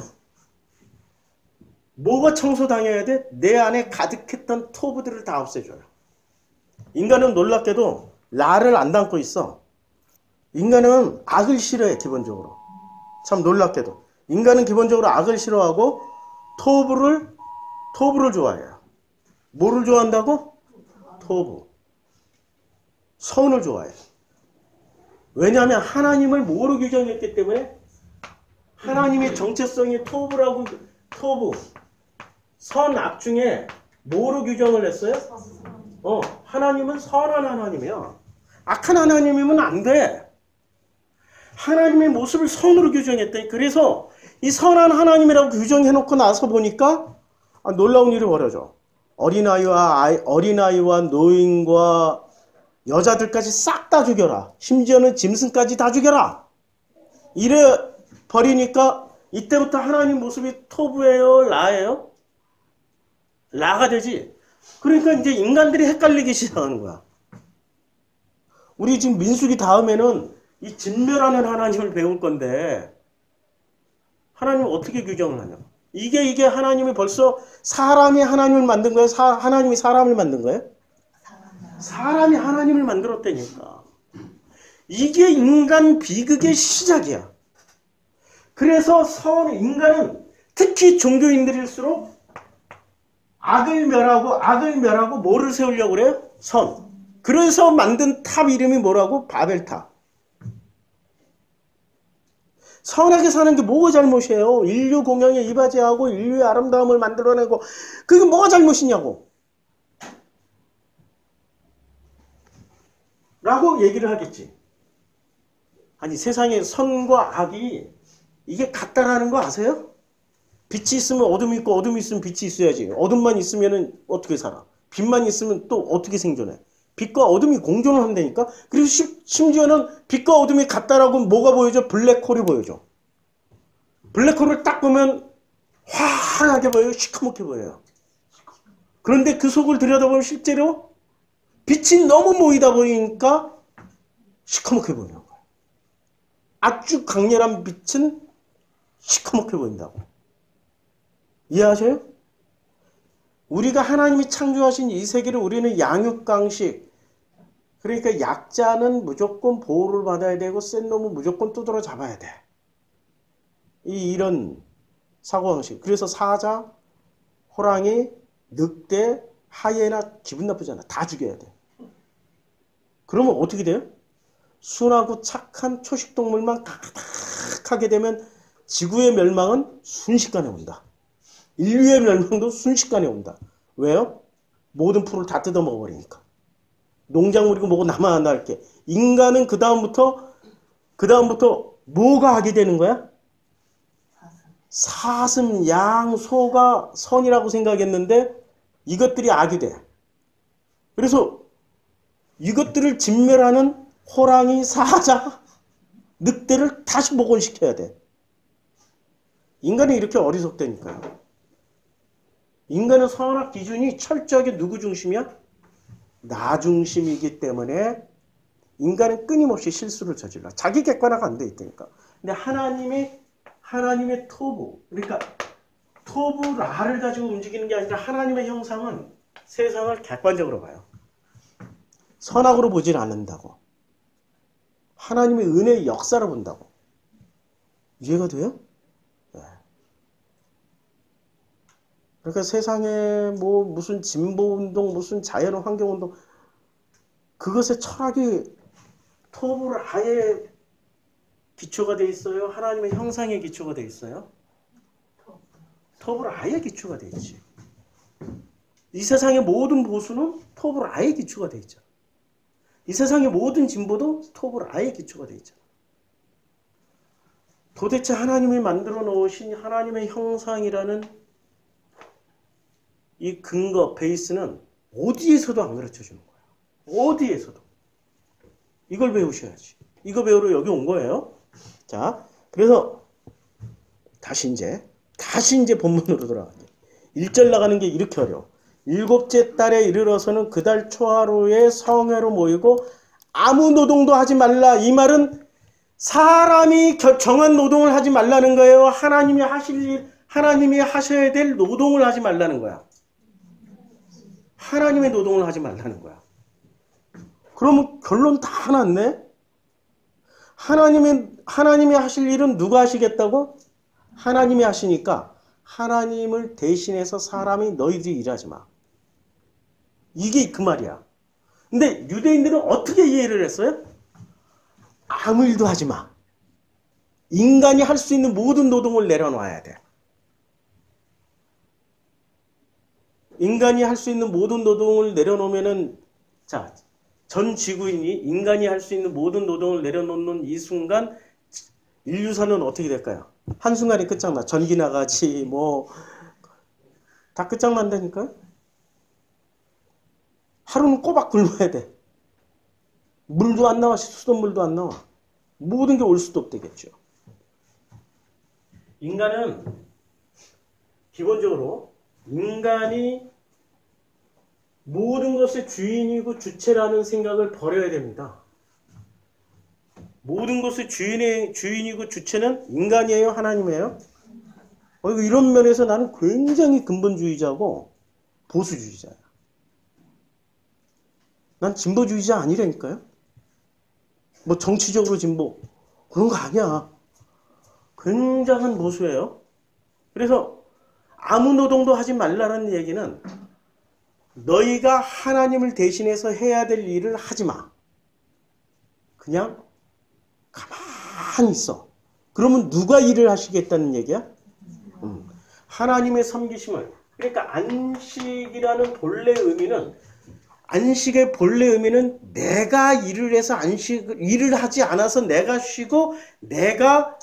뭐가 청소당해야 돼? 내 안에 가득했던 토부들을 다 없애줘요. 인간은 놀랍게도 나를 안 담고 있어. 인간은 악을 싫어해, 기본적으로. 참 놀랍게도. 인간은 기본적으로 악을 싫어하고 토부를 좋아해요. 뭐를 좋아한다고? 토부. 선을 좋아해요. 왜냐하면 하나님을 뭐로 규정했기 때문에 하나님의 정체성이 토부라고, 토부. 선악 중에 뭐로 규정을 했어요? 하나님은 선한 하나님이야. 악한 하나님이면 안 돼. 하나님의 모습을 선으로 규정했더니 그래서 이 선한 하나님이라고 규정해놓고 나서 보니까 놀라운 일이 벌어져. 어린아이와 노인과 여자들까지 싹 다 죽여라. 심지어는 짐승까지 다 죽여라. 이래 버리니까 이때부터 하나님 모습이 토부예요? 라예요? 라가 되지. 그러니까 이제 인간들이 헷갈리기 시작하는 거야. 우리 지금 민수기 다음에는 이 진멸하는 하나님을 배울 건데 하나님 어떻게 규정을 하냐. 이게 하나님이 벌써 사람이 하나님을 만든 거예요? 하나님이 사람을 만든 거예요? 사람이 하나님을 만들었다니까. 이게 인간 비극의 시작이야. 그래서 인간은 특히 종교인들일수록 악을 멸하고 뭐를 세우려고 그래요? 선. 그래서 만든 탑 이름이 뭐라고? 바벨탑. 선하게 사는 게 뭐가 잘못이에요? 인류 공영에 이바지하고 인류의 아름다움을 만들어내고 그게 뭐가 잘못이냐고. 라고 얘기를 하겠지. 아니 세상에 선과 악이 이게 같다라는 거 아세요? 빛이 있으면 어둠이 있고 어둠이 있으면 빛이 있어야지. 어둠만 있으면 어떻게 살아? 빛만 있으면 또 어떻게 생존해? 빛과 어둠이 공존을 한다니까? 그리고 심지어는 빛과 어둠이 같다라고 뭐가 보여줘? 블랙홀이 보여줘. 블랙홀을 딱 보면 환하게 보여요? 시커멓게 보여요. 그런데 그 속을 들여다보면 실제로 빛이 너무 모이다 보니까 시커멓게 보이는 거예요. 아주 강렬한 빛은 시커멓게 보인다고. 이해하셔요? 우리가 하나님이 창조하신 이 세계를 우리는 양육강식, 그러니까 약자는 무조건 보호를 받아야 되고 센 놈은 무조건 두드러 잡아야 돼. 이런 사고방식. 그래서 사자, 호랑이, 늑대, 하이에나 기분 나쁘잖아. 다 죽여야 돼. 그러면 어떻게 돼요? 순하고 착한 초식동물만 가득하게 되면 지구의 멸망은 순식간에 온다. 인류의 멸망도 순식간에 온다. 왜요? 모든 풀을 다 뜯어먹어버리니까. 농작물이고 뭐고 나만 안 할게. 인간은 그 다음부터 뭐가 악이 되는 거야? 사슴, 양, 소가 선이라고 생각했는데 이것들이 악이 돼. 그래서 이것들을 진멸하는 호랑이, 사자, 늑대를 다시 복원시켜야 돼. 인간이 이렇게 어리석다니까요. 인간의 선악 기준이 철저하게 누구 중심이야? 나 중심이기 때문에 인간은 끊임없이 실수를 저질러. 자기 객관화가 안 돼 있다니까. 근데 하나님의 토부, 그러니까 토부라를 가지고 움직이는 게 아니라 하나님의 형상은 세상을 객관적으로 봐요. 선악으로 보질 않는다고. 하나님의 은혜의 역사로 본다고. 이해가 돼요? 네. 그러니까 세상에 뭐 무슨 진보운동, 무슨 자연환경운동, 그것의 철학이 토부를 아예 기초가 돼 있어요? 하나님의 형상의 기초가 돼 있어요? 토부를 아예 기초가 돼 있지. 이 세상의 모든 보수는 토부를 아예 기초가 돼 있잖아. 이 세상의 모든 진보도 토부를 아예 기초가 돼 있잖아. 도대체 하나님이 만들어 놓으신 하나님의 형상이라는 이 근거, 베이스는 어디에서도 안 가르쳐 주는 거야. 어디에서도. 이걸 배우셔야지. 이거 배우러 여기 온 거예요. 자, 그래서 다시 이제 본문으로 돌아갈게요. 1절 나가는 게 이렇게 어려워. 7째 달에 이르러서는 그달 초하루에 성회로 모이고 아무 노동도 하지 말라. 이 말은 사람이 정한 노동을 하지 말라는 거예요. 하나님이 하셔야 될 노동을 하지 말라는 거야. 하나님의 노동을 하지 말라는 거야. 그러면 결론 다 났네? 하나님이 하실 일은 누가 하시겠다고? 하나님이 하시니까 하나님을 대신해서 사람이 너희들이 일하지 마. 이게 그 말이야. 근데 유대인들은 어떻게 이해를 했어요? 아무 일도 하지 마. 인간이 할 수 있는 모든 노동을 내려놔야 돼. 인간이 할 수 있는 모든 노동을 내려놓으면은, 자, 전 지구인이 인간이 할 수 있는 모든 노동을 내려놓는 이 순간 인류사는 어떻게 될까요? 한순간에 끝장나. 전기 나가지 뭐 다 끝장난다니까요. 하루는 꼬박 굶어야 돼. 물도 안 나와. 수돗물도 안 나와. 모든 게 올 수도 없겠죠. 인간은 기본적으로 인간이 모든 것의 주인이고 주체라는 생각을 버려야 됩니다. 모든 것의 주인이고 주체는 인간이에요? 하나님이에요? 이런 면에서 나는 굉장히 근본주의자고 보수주의자야. 난 진보주의자 아니라니까요? 뭐 정치적으로 진보 그런 거 아니야. 굉장한 보수예요. 그래서 아무 노동도 하지 말라는 얘기는 너희가 하나님을 대신해서 해야 될 일을 하지 마. 그냥 가만히 있어. 그러면 누가 일을 하시겠다는 얘기야? 하나님의 섬기심을. 그러니까 안식이라는 본래 의미는, 안식의 본래 의미는 내가 일을 해서 일을 하지 않아서 내가 쉬고 내가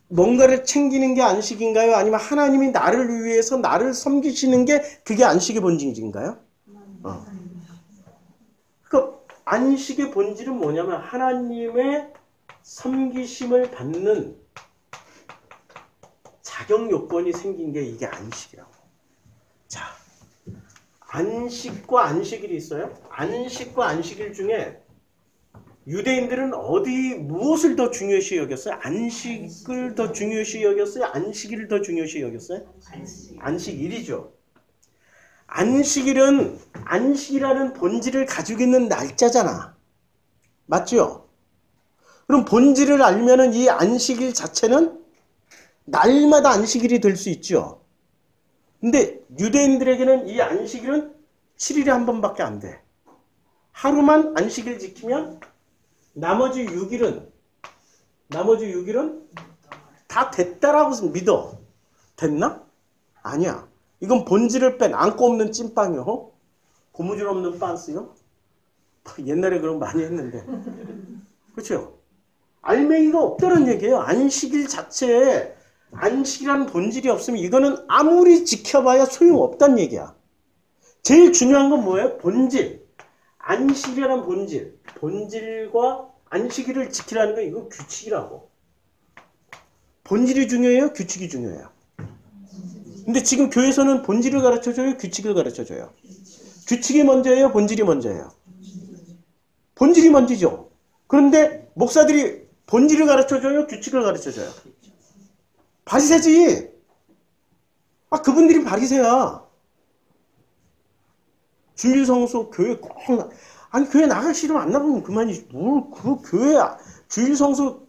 뭔가를 챙기는 게 안식인가요? 아니면 하나님이 나를 위해서 나를 섬기시는 게 그게 안식의 본질인가요? 그러니까 안식의 본질은 뭐냐면 하나님의 섬기심을 받는 자격 요건이 생긴 게 이게 안식이라고. 자, 안식과 안식일이 있어요. 안식과 안식일 중에 유대인들은 무엇을 더 중요시 여겼어요? 안식을 더 중요시 여겼어요? 안식일을 더 중요시 여겼어요? 안식일이죠. 안식이라는 본질을 가지고 있는 날짜잖아. 맞죠? 그럼 본질을 알면은 이 안식일 자체는 날마다 안식일이 될 수 있죠. 근데 유대인들에게는 이 안식일은 7일에 한 번밖에 안 돼. 하루만 안식일 지키면 나머지 6일은 다 됐다라고 믿어. 됐나? 아니야. 이건 본질을 뺀 안고 없는 찐빵이요. 고무줄 없는 빤스요. 옛날에 그런 거 많이 했는데. 그렇죠? 알맹이가 없다는 얘기예요. 안식일 자체에 안식이라는 본질이 없으면 이거는 아무리 지켜봐야 소용없다는 얘기야. 제일 중요한 건 뭐예요? 본질. 안식이라는 본질. 본질과 안식일을 지키라는 건 이건 규칙이라고. 본질이 중요해요? 규칙이 중요해요? 근데 지금 교회에서는 본질을 가르쳐줘요? 규칙을 가르쳐줘요? 규칙이 먼저예요? 본질이 먼저예요? 본질이 먼저죠. 그런데 목사들이 본질을 가르쳐줘요? 규칙을 가르쳐줘요? 바리새지. 그분들이 바리새야. 주일 성수 교회 꼭 아니 교회 나가기 싫으면 안 나가면 그만이지. 뭘 그 교회 주일 성수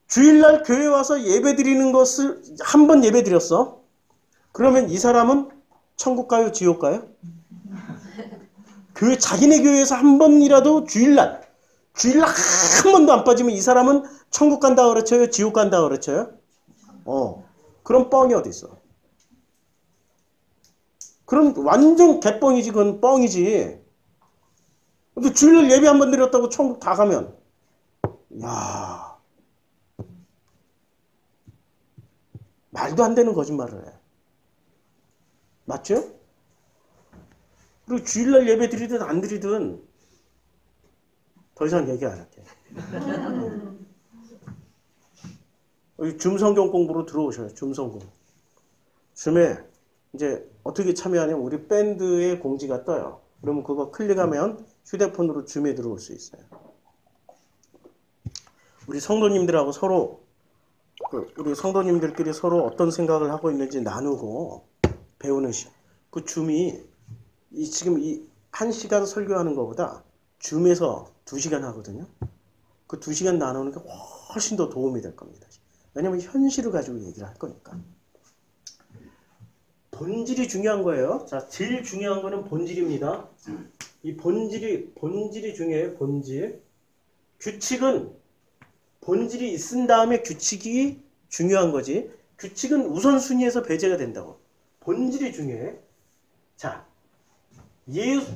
주일날 교회 와서 예배 드리는 것을 한 번 예배 드렸어. 그러면 이 사람은 천국 가요? 지옥 가요? 교회 자기네 교회에서 한 번이라도 주일날 한 번도 안 빠지면 이 사람은 천국 간다 그랬어요? 지옥 간다 그랬어요? 그럼 뻥이 어디 있어? 그럼 완전 개뻥이지. 그건 뻥이지. 근데 주일날 예배 한 번 드렸다고 천국 다 가면 야 말도 안 되는 거짓말을 해. 맞죠? 그리고 주일날 예배 드리든 안 드리든 더 이상 얘기 안 할게. 줌 성경 공부로 들어오셔요. 줌 성공. 줌에 이제 어떻게 참여하냐면 우리 밴드의 공지가 떠요. 그러면 그거 클릭하면 휴대폰으로 줌에 들어올 수 있어요. 우리 성도님들하고 서로 우리 성도님들끼리 서로 어떤 생각을 하고 있는지 나누고 배우는 그 줌이 지금 이 1시간 설교하는 것보다 줌에서 2시간 하거든요. 그 2시간 나누는 게 훨씬 더 도움이 될 겁니다. 왜냐면 현실을 가지고 얘기를 할 거니까. 본질이 중요한 거예요. 자, 제일 중요한 거는 본질입니다. 이 본질이 중요해요. 본질. 규칙은 본질이 있은 다음에 규칙이 중요한 거지. 규칙은 우선순위에서 배제가 된다고. 본질이 중요해. 자,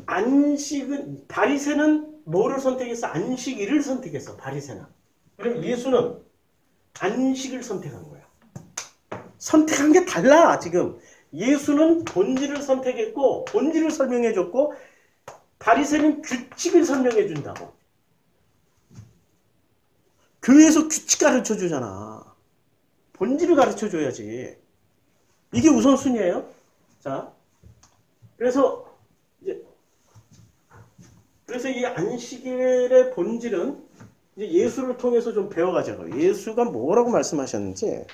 안식은 바리새는 뭐를 선택했어? 안식일을 선택했어. 바리새는. 그럼 예수는 안식을 선택한 거야. 선택한 게 달라 지금. 예수는 본질을 선택했고 본질을 설명해줬고 바리새는 규칙을 설명해준다고. 교회에서 규칙 가르쳐주잖아. 본질을 가르쳐줘야지. 이게 우선순위예요. 자, 그래서 이 안식일의 본질은 이제 예수를 통해서 좀 배워가자고요. 예수가 뭐라고 말씀하셨는지.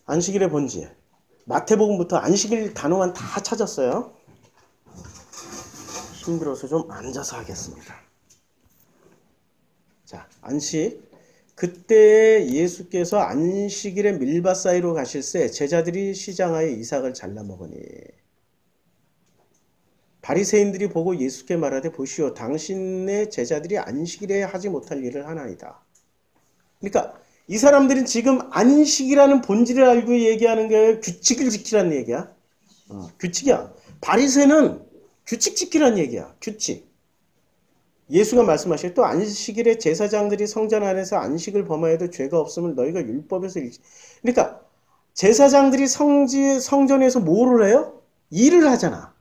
안식일의 본질. 마태복음부터 안식일 단어만 다 찾았어요. 힘들어서 좀 앉아서 하겠습니다. 자, 안식. 그때 예수께서 안식일에 밀밭 사이로 가실새 제자들이 시장하여 이삭을 잘라 먹으니 바리새인들이 보고 예수께 말하되 보시오 당신의 제자들이 안식일에 하지 못할 일을 하나이다. 그러니까 이 사람들은 지금 안식이라는 본질을 알고 얘기하는 게 규칙을 지키라는 얘기야. 규칙이야. 바리새는 규칙 지키라는 얘기야. 규칙. 예수가 말씀하실 또 안식일에 제사장들이 성전 안에서 안식을 범하여도 죄가 없음을 너희가 율법에서 그러니까 제사장들이 성전에서 뭐를 해요? 일을 하잖아.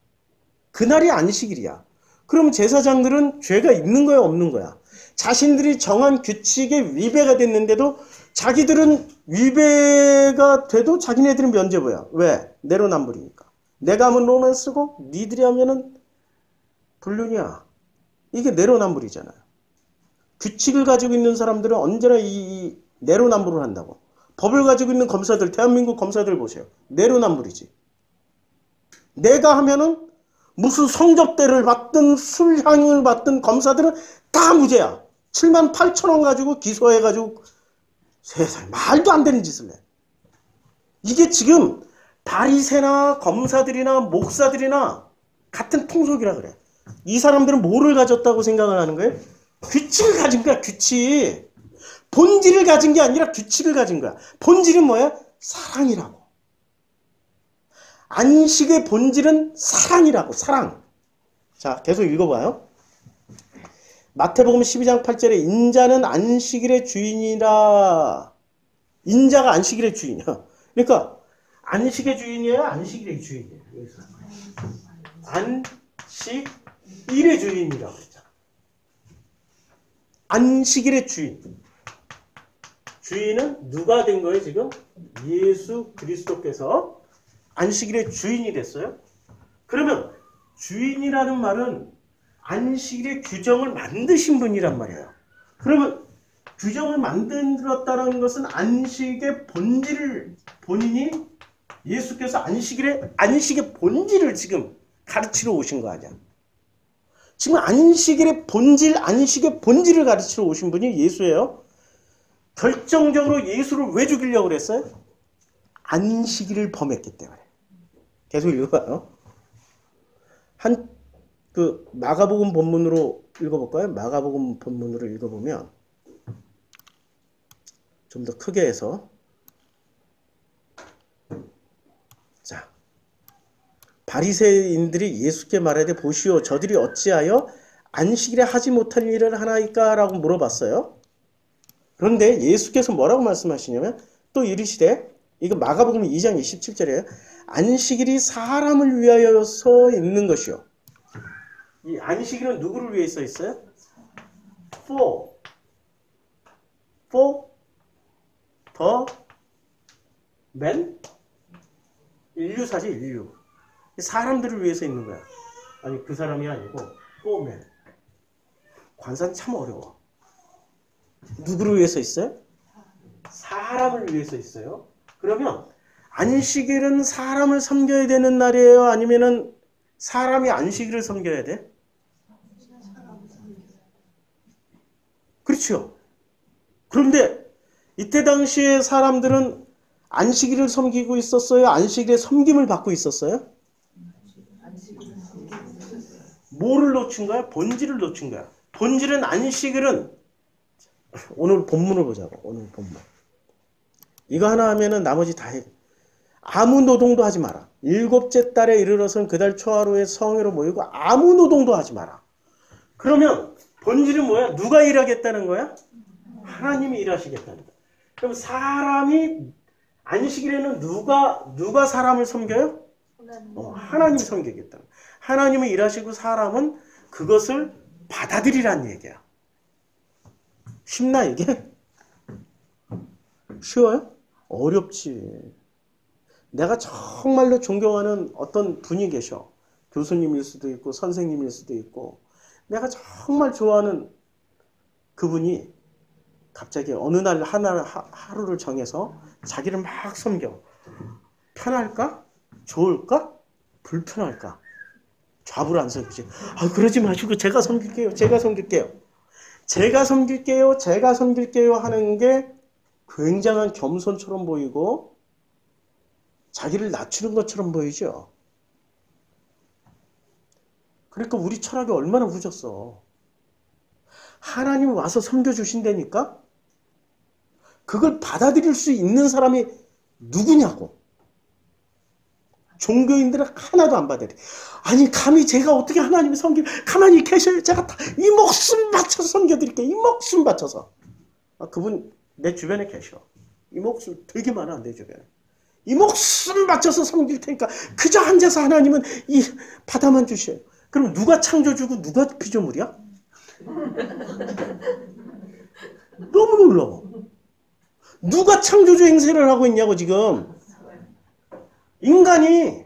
그날이 안식일이야. 그럼 제사장들은 죄가 있는 거야 없는 거야? 자신들이 정한 규칙에 위배가 됐는데도 자기들은 위배가 돼도 자기네들은 면죄부야. 왜? 내로남불이니까. 내가 하면 로맨스고 니들이 하면은 불륜이야. 이게 내로남불이잖아요. 규칙을 가지고 있는 사람들은 언제나 이 내로남불을 한다고. 법을 가지고 있는 검사들, 대한민국 검사들 보세요. 내로남불이지. 내가 하면은 무슨 성접대를 받든 술향을 받든 검사들은 다 무죄야. 78,000원 가지고 기소해가지고 세상에 말도 안 되는 짓을 해. 이게 지금 바리새나 검사들이나 목사들이나 같은 풍속이라 그래. 이 사람들은 뭐를 가졌다고 생각을 하는 거예요? 규칙을 가진 거야, 규칙. 본질을 가진 게 아니라 규칙을 가진 거야. 본질은 뭐야? 사랑이라고. 안식의 본질은 사랑이라고, 사랑. 자, 계속 읽어봐요. 마태복음 12장 8절에 인자는 안식일의 주인이라. 인자가 안식일의 주인이야. 그러니까 안식의 주인이에요? 안식일의 주인이에요? 안식일의 주인이라고 했잖아. 안식일의 주인. 주인은 누가 된 거예요, 지금? 예수 그리스도께서 안식일의 주인이 됐어요? 그러면 주인이라는 말은 안식일의 규정을 만드신 분이란 말이에요. 그러면 규정을 만들었다는 것은 안식의 본질을 본인이 예수께서 안식의 본질을 지금 가르치러 오신 거 아니야. 지금 안식의 본질을 가르치러 오신 분이 예수예요. 결정적으로 예수를 왜 죽이려고 그랬어요? 안식일을 범했기 때문에. 계속 읽어봐요. 마가복음 본문으로 읽어볼까요? 마가복음 본문으로 읽어보면 좀 더 크게 해서, 자, 바리새인들이 예수께 말하되 보시오 저들이 어찌하여 안식일에 하지 못할 일을 하나이까? 라고 물어봤어요. 그런데 예수께서 뭐라고 말씀하시냐면 또 이르시되, 이거 마가복음 2장 27절이에요. 안식일이 사람을 위하여서 있는 것이요. 이 안식일은 누구를 위해 써 있어요? For the man? 인류사지, 인류. 사람들을 위해서 있는 거야. 아니, 그 사람이 아니고 for man. 관사는 참 어려워. 누구를 위해서 있어요? 사람을 위해서 있어요. 그러면 안식일은 사람을 섬겨야 되는 날이에요? 아니면은 사람이 안식일을 섬겨야 돼? 그렇죠. 그런데 이때 당시에 사람들은 안식일을 섬기고 있었어요? 안식일의 섬김을 받고 있었어요? 뭐를 놓친 거야? 본질을 놓친 거야. 본질은 안식일은, 오늘 본문을 보자고. 오늘 본문. 이거 하나 하면은 나머지 다 해. 아무 노동도 하지 마라. 7째 달에 이르러서는 그달 초하루에 성회로 모이고 아무 노동도 하지 마라. 그러면 본질은 뭐야? 누가 일하겠다는 거야? 하나님이 일하시겠다는 거야. 그럼 사람이 안식일에는 누가 사람을 섬겨요? 하나님이 섬기겠다. 하나님은 일하시고 사람은 그것을 받아들이라는 얘기야. 쉽나 이게? 쉬워요? 어렵지. 내가 정말로 존경하는 어떤 분이 계셔. 교수님일 수도 있고 선생님일 수도 있고 내가 정말 좋아하는 그분이 갑자기 어느 날 하루를 정해서 자기를 막 섬겨. 편할까? 좋을까? 불편할까? 좌불 안 섬기지. 아, 그러지 마시고 제가 섬길게요. 제가 섬길게요 하는 게 굉장한 겸손처럼 보이고 자기를 낮추는 것처럼 보이죠. 그러니까 우리 철학이 얼마나 후졌어. 하나님 와서 섬겨주신다니까? 그걸 받아들일 수 있는 사람이 누구냐고. 종교인들은 하나도 안 받아들여. 아니 감히 제가 어떻게 하나님을 가만히 계셔요. 제가 다 이 목숨 바쳐서 섬겨드릴게요. 이 목숨 바쳐서. 그분 내 주변에 계셔. 이 목숨 되게 많아 내 주변에. 이 목숨 바쳐서 섬길 테니까 그저 앉아서 하나님은 이 받아만 주셔요. 그럼 누가 창조주고 누가 피조물이야? 너무 놀라워. 누가 창조주 행세를 하고 있냐고 지금. 인간이.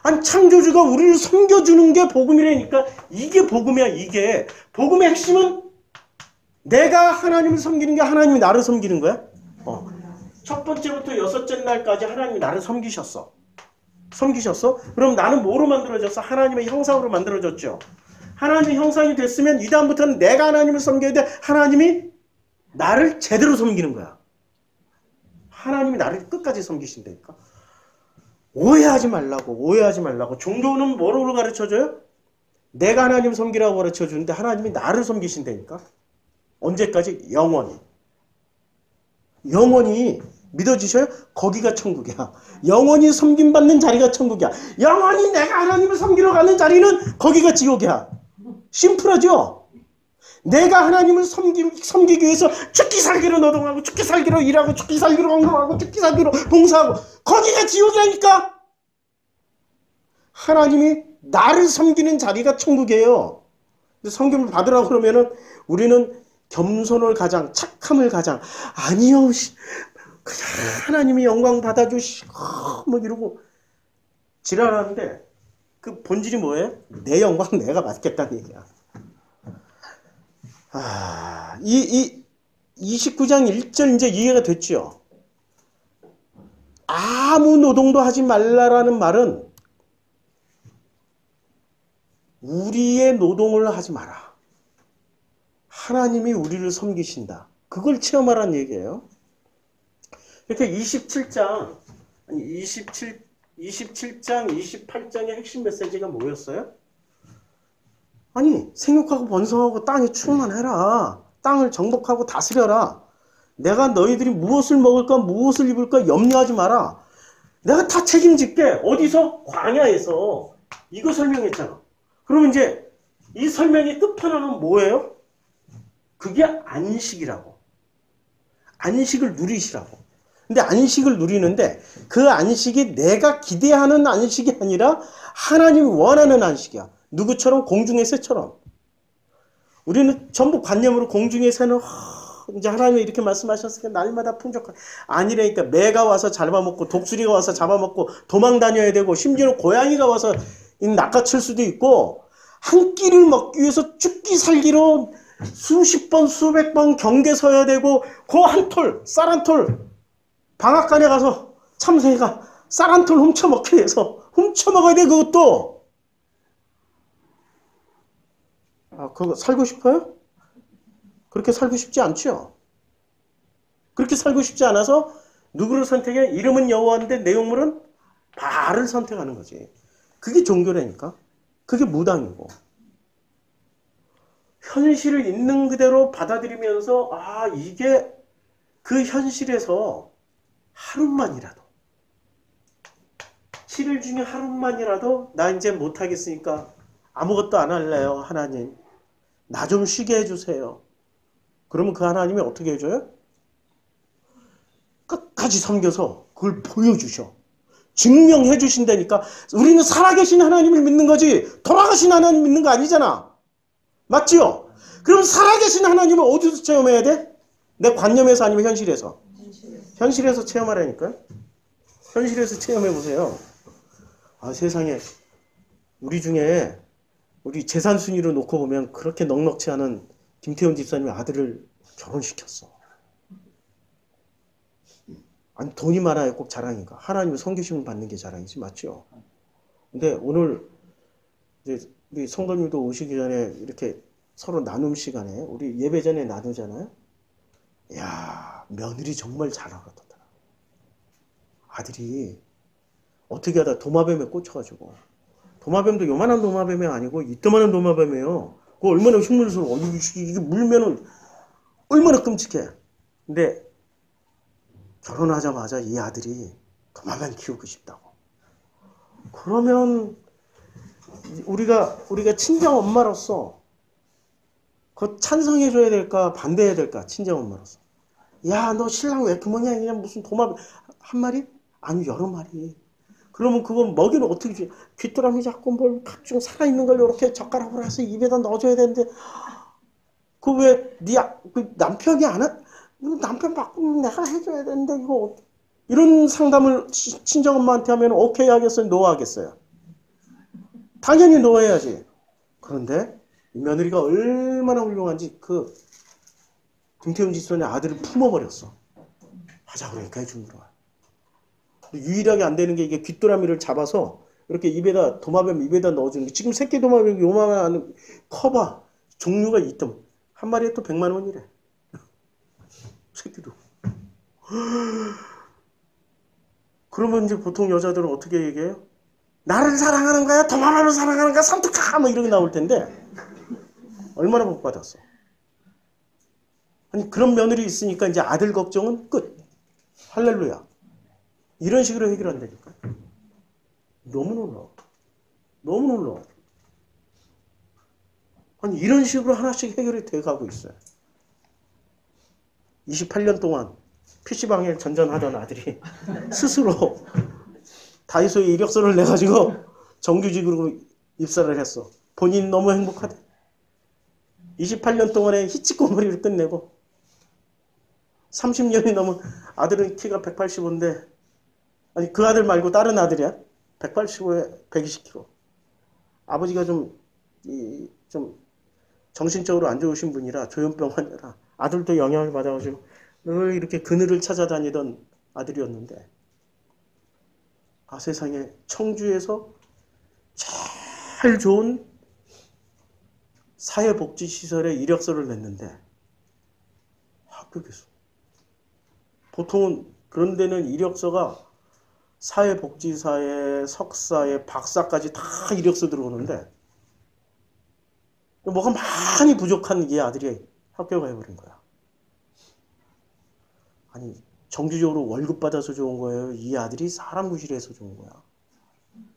아니 창조주가 우리를 섬겨주는 게 복음이라니까. 이게 복음이야 이게. 복음의 핵심은 내가 하나님을 섬기는 게 하나님이 나를 섬기는 거야. 첫 번째부터 6째 날까지 하나님이 나를 섬기셨어. 그럼 나는 뭐로 만들어졌어? 하나님의 형상으로 만들어졌죠. 하나님의 형상이 됐으면 이 다음부터는 내가 하나님을 섬겨야 돼. 하나님이 나를 제대로 섬기는 거야. 하나님이 나를 끝까지 섬기신다니까. 오해하지 말라고, 오해하지 말라고. 종교는 뭐를 가르쳐줘요? 내가 하나님 섬기라고 가르쳐주는데 하나님이 나를 섬기신다니까. 언제까지? 영원히. 영원히 믿어지셔요? 거기가 천국이야. 영원히 섬김받는 자리가 천국이야. 영원히 내가 하나님을 섬기러 가는 자리는 거기가 지옥이야. 심플하죠? 내가 하나님을 섬기기 위해서 죽기 살기로 노동하고 죽기 살기로 일하고 죽기 살기로 헌금하고 죽기 살기로 봉사하고 거기가 지옥이라니까. 하나님이 나를 섬기는 자리가 천국이에요. 섬김을 받으라고 그러면은 우리는 겸손을 가장, 착함을 가장, 아니요, 그냥 하나님이 영광 받아주시고 뭐 이러고 지랄하는데 그 본질이 뭐예요? 내 영광 내가 받겠다는 얘기야. 이 29장 1절 이제 이해가 됐죠? 아무 노동도 하지 말라라는 말은 우리의 노동을 하지 마라. 하나님이 우리를 섬기신다. 그걸 체험하라는 얘기예요. 이렇게 27장, 28장의 핵심 메시지가 뭐였어요? 아니, 생육하고 번성하고 땅에 충만해라. 땅을 정복하고 다스려라. 내가 너희들이 무엇을 먹을까, 무엇을 입을까 염려하지 마라. 내가 다 책임질게. 어디서? 광야에서. 이거 설명했잖아. 그러면 이제 이 설명의 끝판왕은 뭐예요? 그게 안식이라고. 안식을 누리시라고. 근데 안식을 누리는데 그 안식이 내가 기대하는 안식이 아니라 하나님이 원하는 안식이야. 누구처럼? 공중의 새처럼. 우리는 전부 관념으로 공중의 새는 이제 하나님이 이렇게 말씀하셨으니까 날마다 풍족한 아니라니까. 매가 와서 잡아먹고 독수리가 와서 잡아먹고 도망 다녀야 되고 심지어 고양이가 와서 낚아칠 수도 있고 한 끼를 먹기 위해서 죽기 살기로 수십 번 수백 번 경계 서야 되고 그 한 톨, 쌀 한 톨 방앗간에 가서 참새가 쌀 한 톨 훔쳐먹기 위해서 훔쳐먹어야 돼. 그것도 그거 살고 싶어요? 그렇게 살고 싶지 않죠? 그렇게 살고 싶지 않아서 누구를 선택해? 이름은 여호와인데 내용물은 바알을 선택하는 거지. 그게 종교라니까. 그게 무당이고. 현실을 있는 그대로 받아들이면서 이게 그 현실에서 하루만이라도 7일 중에 하루만이라도 나 이제 못하겠으니까 아무것도 안 할래요. 하나님. 나 좀 쉬게 해주세요. 그러면 그 하나님이 어떻게 해줘요? 끝까지 섬겨서 그걸 보여주셔. 증명해 주신다니까. 우리는 살아계신 하나님을 믿는 거지 돌아가신 하나님 믿는 거 아니잖아. 맞지요? 그럼 살아계신 하나님을 어디서 체험해야 돼? 내 관념에서 아니면 현실에서? 현실에서 체험하라니까요. 현실에서 체험해 보세요. 세상에 우리 중에 우리 재산 순위로 놓고 보면 그렇게 넉넉치 않은 김태훈 집사님의 아들을 결혼시켰어. 아니 돈이 많아야 꼭 자랑인가? 하나님의 섬기심을 받는 게 자랑이지, 맞죠? 근데 오늘 이제 우리 성도님도 오시기 전에 이렇게 서로 나눔 시간에 우리 예배 전에 나누잖아요. 야, 며느리 정말 잘 알아듣더라. 아들이 어떻게 하다 도마뱀에 꽂혀가지고, 도마뱀도 요만한 도마뱀이 아니고 이따만한 도마뱀이에요. 그거 얼마나 흉물스러워. 이게 물면은 얼마나 끔찍해. 근데 결혼하자마자 이 아들이 도마뱀 키우고 싶다고. 그러면 우리가 친정 엄마로서 그거 찬성해줘야 될까 반대해야 될까? 친정 엄마로서. 야, 너 신랑 왜 그 모양이냐? 무슨 도마뱀 한 마리? 아니 여러 마리. 그러면 그건 먹이는 어떻게 줘? 귀뚜라미 잡고 뭘 각종 살아있는 걸 이렇게 젓가락으로 해서 입에다 넣어줘야 되는데 그 왜 그 남편이 안 해? 남편 바꾸면 내가 해줘야 되는데 이거 이런 상담을 친정엄마한테 하면 오케이 하겠어요? 노 하겠어요? 당연히 노 해야지. 그런데 이 며느리가 얼마나 훌륭한지 그 김태훈 집사의 아들을 품어버렸어. 하자 그러니까 해주는 거야. 유일하게 안 되는 게 이게 귀뚜라미를 잡아서 이렇게 입에다 도마뱀 입에다 넣어주는 게 지금 새끼 도마뱀 요만한 커봐. 종류가 있던 한 마리에 또 100만 원이래. 새끼도. 그러면 이제 보통 여자들은 어떻게 얘기해요? 나를 사랑하는 거야? 도마라를 사랑하는 거야? 삼투카! 뭐 이렇게 나올 텐데 얼마나 복 받았어. 아니 그런 며느리 있으니까 이제 아들 걱정은 끝. 할렐루야. 이런 식으로 해결한다니까. 너무 놀라워. 너무 놀라워. 아니 이런 식으로 하나씩 해결이 돼가고 있어요. 28년 동안 PC방에 전전하던 아들이 스스로 다이소에 이력서를 내가지고 정규직으로 입사를 했어. 본인 너무 행복하대. 28년 동안에 히치꼬머리를 끝내고 30년이 넘은 아들은 키가 185인데 아니 그 아들 말고 다른 아들이야. 185에 120kg. 아버지가 좀 정신적으로 안 좋으신 분이라 조현병 환자라 아들도 영향을 받아가지고 늘 이렇게 그늘을 찾아다니던 아들이었는데 아 세상에 청주에서 제일 좋은 사회복지시설에 이력서를 냈는데 합격했어. 보통은 그런 데는 이력서가 사회복지사에 석사에 박사까지 다 이력서 들어오는데 뭐가 많이 부족한 이 아들이 합격을 해버린 거야. 아니 정규적으로 월급 받아서 좋은 거예요? 이 아들이 사람 구실해서 좋은 거야.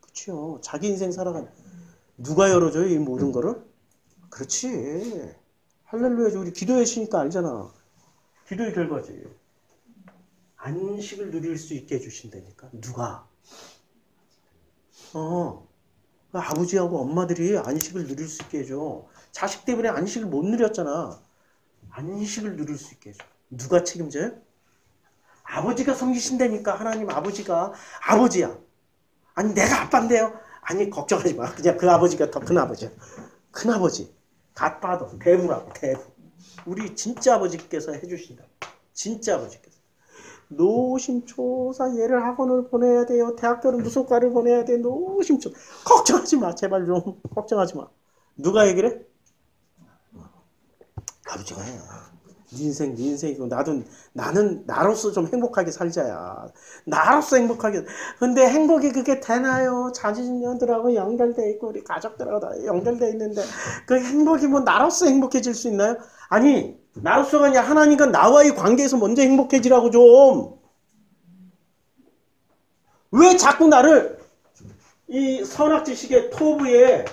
그치요. 자기 인생 살아가는 누가 열어줘요? 이 모든 거를? 그렇지. 할렐루야. 우리 기도했으니까 알잖아. 기도의 결과지. 안식을 누릴 수 있게 해주신다니까. 누가? 아버지하고 엄마들이 안식을 누릴 수 있게 해줘. 자식 때문에 안식을 못 누렸잖아. 안식을 누릴 수 있게 해줘. 누가 책임져요? 아버지가 섬기신다니까. 하나님 아버지가 아버지야. 아니 내가 아빠인데요. 아니 걱정하지 마. 그냥 그 아버지가 더 큰 아버지야. 큰 아버지. 갓파더. 대부라고. 대부. 우리 진짜 아버지께서 해주신다. 진짜 아버지께서. 노심초사 얘를 학원을 보내야 돼요. 대학교는 무속과를 보내야 돼. 노심초. 걱정하지 마. 제발 좀. 걱정하지 마. 누가 얘기를 해? 아버지가 해. 네 인생, 네 인생이고 나는 나로서 좀 행복하게 살자야. 나로서 행복하게. 근데 행복이 그게 되나요? 자녀들하고 연결돼 있고 우리 가족들하고 다 연결돼 있는데 그 행복이 뭐 나로서 행복해질 수 있나요? 아니 나로서가 아니라 하나님과 나와의 관계에서 먼저 행복해지라고 좀. 왜 자꾸 나를 이 선악지식의 토부에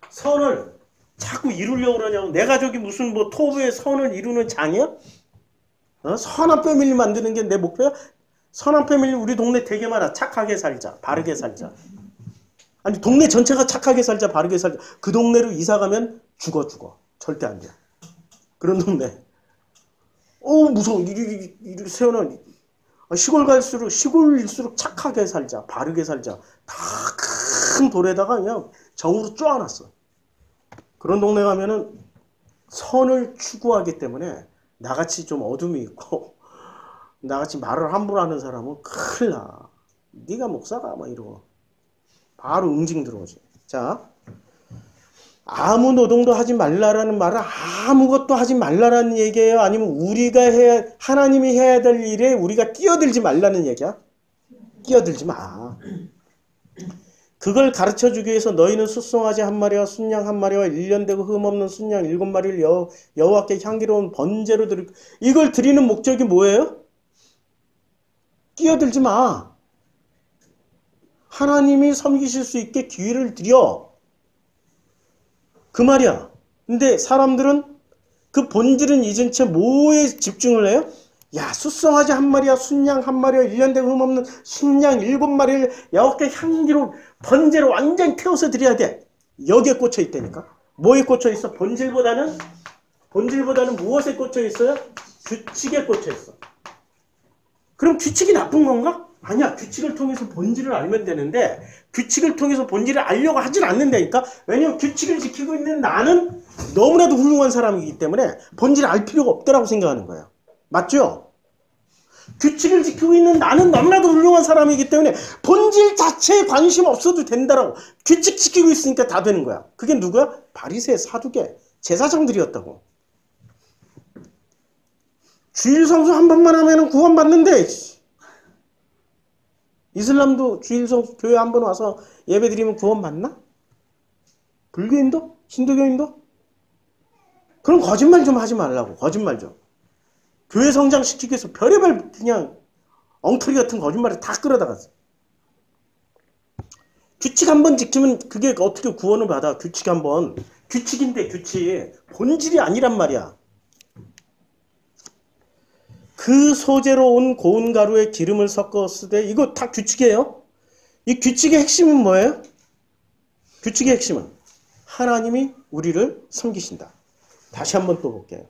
선을 자꾸 이루려고 그러냐고. 내가 저기 무슨 뭐 토부의 선을 이루는 장이야? 선한 패밀리 만드는 게 내 목표야? 선한 패밀리 우리 동네 되게 많아. 착하게 살자. 바르게 살자. 아니 동네 전체가 착하게 살자. 바르게 살자. 그 동네로 이사 가면 죽어. 절대 안 돼. 그런 동네. 무서워. 이리 세워놔. 시골 갈수록 시골일수록 착하게 살자. 바르게 살자. 다 큰 돌에다가 그냥 정으로 쪼아놨어. 그런 동네 가면은 선을 추구하기 때문에 나같이 좀 어둠이 있고 나같이 말을 함부로 하는 사람은 큰일 나. 네가 목사가 막 이러고 바로 응징 들어오지. 자, 아무 노동도 하지 말라라는 말은 아무것도 하지 말라라는 얘기예요? 아니면 우리가 하나님이 해야 될 일에 우리가 끼어들지 말라는 얘기야? 끼어들지 마. 그걸 가르쳐주기 위해서 너희는 숫송아지 한 마리와 순양 한 마리와 1년 되고 흠없는 순양 7마리를 여호와께 향기로운 번제로 드릴. 이걸 드리는 목적이 뭐예요? 끼어들지 마. 하나님이 섬기실 수 있게 기회를 드려. 그 말이야. 근데 사람들은 그 본질은 잊은 채 뭐에 집중을 해요? 야, 숫송아지 한 마리와 순양 한 마리와 1년 되고 흠없는 순양 7마리를 여호와께 향기로운 번제로 완전히 태워서 드려야 돼. 여기에 꽂혀 있다니까. 뭐에 꽂혀 있어? 본질보다는 무엇에 꽂혀 있어요? 규칙에 꽂혀 있어. 그럼 규칙이 나쁜 건가? 아니야. 규칙을 통해서 본질을 알면 되는데 규칙을 통해서 본질을 알려고 하진 않는다니까. 왜냐면 규칙을 지키고 있는 나는 너무나도 훌륭한 사람이기 때문에 본질을 알 필요가 없다라고 생각하는 거예요. 맞죠? 규칙을 지키고 있는 나는 너무나도 훌륭한 사람이기 때문에 본질 자체에 관심 없어도 된다라고. 규칙 지키고 있으니까 다 되는 거야. 그게 누구야? 바리새, 사두개, 제사장들이었다고. 주일 성수 한 번만 하면 구원받는데 이슬람도 주일성 교회 한번 와서 예배 드리면 구원 받나? 불교인도? 힌두교인도? 그럼 거짓말 좀 하지 말라고. 거짓말 좀. 교회 성장시키기 위해서 별의별 그냥 엉터리 같은 거짓말을 다 끌어다갔어. 규칙 한번 지키면 그게 어떻게 구원을 받아. 규칙 한번. 규칙인데 규칙. 본질이 아니란 말이야. 그 소재로 온 고운 가루에 기름을 섞어 쓰되 이거 다 규칙이에요. 이 규칙의 핵심은 뭐예요? 규칙의 핵심은 하나님이 우리를 섬기신다. 다시 한번 또 볼게요.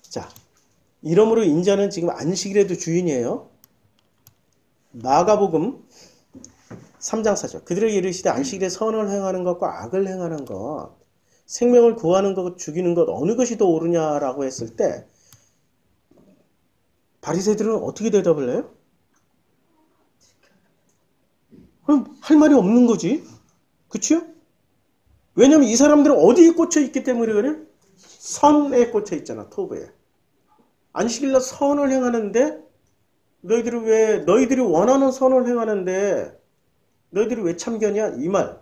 자, 이러므로 인자는 지금 안식일에도 주인이에요. 마가복음 3장 4절. 그들에게 이르시되 안식일에 선을 행하는 것과 악을 행하는 것, 생명을 구하는 것, 죽이는 것 어느 것이 더 옳으냐라고 했을 때 바리새들은 어떻게 대답을 해요? 그럼 할 말이 없는 거지. 그치요? 왜냐면 이 사람들은 어디에 꽂혀 있기 때문에 그래? 선에 꽂혀 있잖아. 토브에. 안식일날 선을 행하는데 너희들이 원하는 선을 행하는데 너희들이 왜 참견이야? 이 말.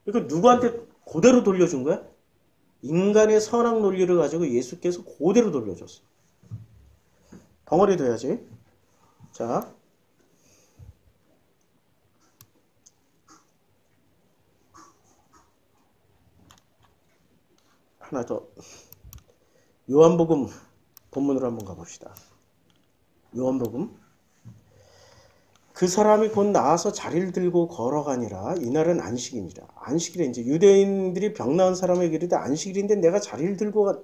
이거 누구한테 그대로 돌려준 거야? 인간의 선악 논리를 가지고 예수께서 그대로 돌려줬어. 덩어리 돼야지. 자. 하나 더. 요한복음 본문으로 한번 가봅시다. 요한복음. 그 사람이 곧 나와서 자리를 들고 걸어가니라. 이날은 안식이니라. 안식일에 이제 유대인들이 병 나은 사람에게 이르되 안식일인데 내가 자리를 들고 가.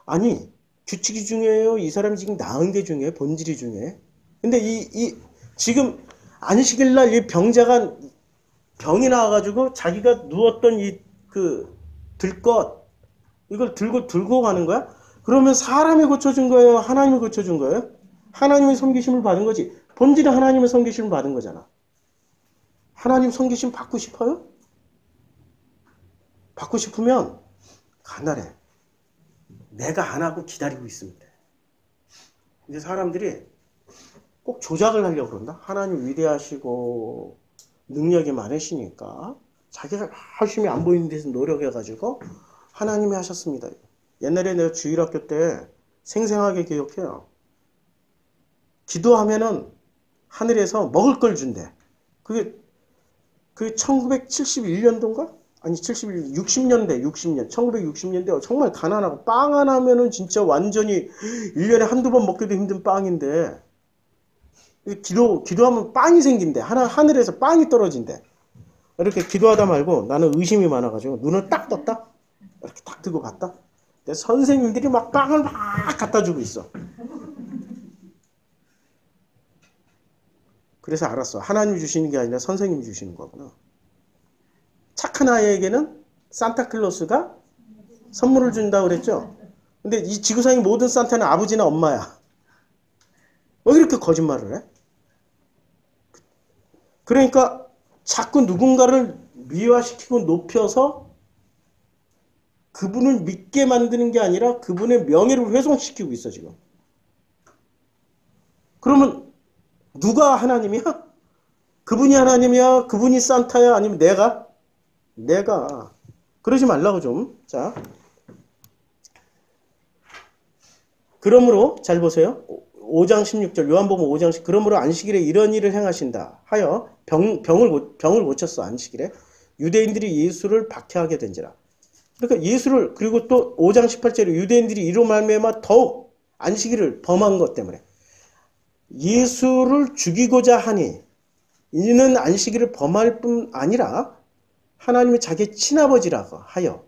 아니, 규칙이 중요해요? 이 사람이 지금 나은 게 중요해? 본질이 중요해? 근데 지금 안식일날 이 병자가 병이 나와가지고 자기가 누웠던 들것, 이걸 들고 가는 거야? 그러면 사람이 고쳐준 거예요? 하나님이 고쳐준 거예요? 하나님의 섬기심을 받은 거지. 본질은 하나님의 섬기심을 받은 거잖아. 하나님 섬기심 받고 싶어요? 받고 싶으면 간단해. 내가 안 하고 기다리고 있으면 돼. 근데 사람들이 꼭 조작을 하려고 그런다. 하나님 위대하시고 능력이 많으시니까 자기가 열심히 안 보이는 데서 노력해가지고 하나님이 하셨습니다. 옛날에 내가 주일학교 때 생생하게 기억해요. 기도하면은 하늘에서 먹을 걸 준대. 그게 1971년도인가? 아니 60년대 1960년대 정말 가난하고 빵 하나면은 진짜 완전히 1년에 한두 번 먹기도 힘든 빵인데 기도하면 빵이 생긴대. 하늘에서 빵이 떨어진대. 이렇게 기도하다 말고 나는 의심이 많아가지고 눈을 딱 떴다. 이렇게 딱 들고 봤다. 근데 선생님들이 막 빵을 막 갖다 주고 있어. 그래서 알았어. 하나님이 주시는 게 아니라 선생님이 주시는 거구나. 착한 아이에게는 산타클로스가 선물을 준다고 그랬죠? 근데 이 지구상의 모든 산타는 아버지나 엄마야. 왜 이렇게 거짓말을 해? 그러니까 자꾸 누군가를 미화시키고 높여서 그분을 믿게 만드는 게 아니라 그분의 명예를 훼손시키고 있어, 지금. 그러면 누가 하나님이야? 그분이 하나님이야? 그분이 산타야? 아니면 내가? 내가. 그러지 말라고 좀. 자. 그러므로 잘 보세요. 5장 16절 요한복음 5장 10 그러므로 안식일에 이런 일을 행하신다 하여 병을 고쳤어. 안식일에. 유대인들이 예수를 박해하게 된지라. 그러니까 예수를 그리고 또 5장 18절에 유대인들이 이로 말미암아 더욱 안식일을 범한 것 때문에 예수를 죽이고자 하니 이는 안식일을 범할 뿐 아니라 하나님의 자기의 친아버지라고 하여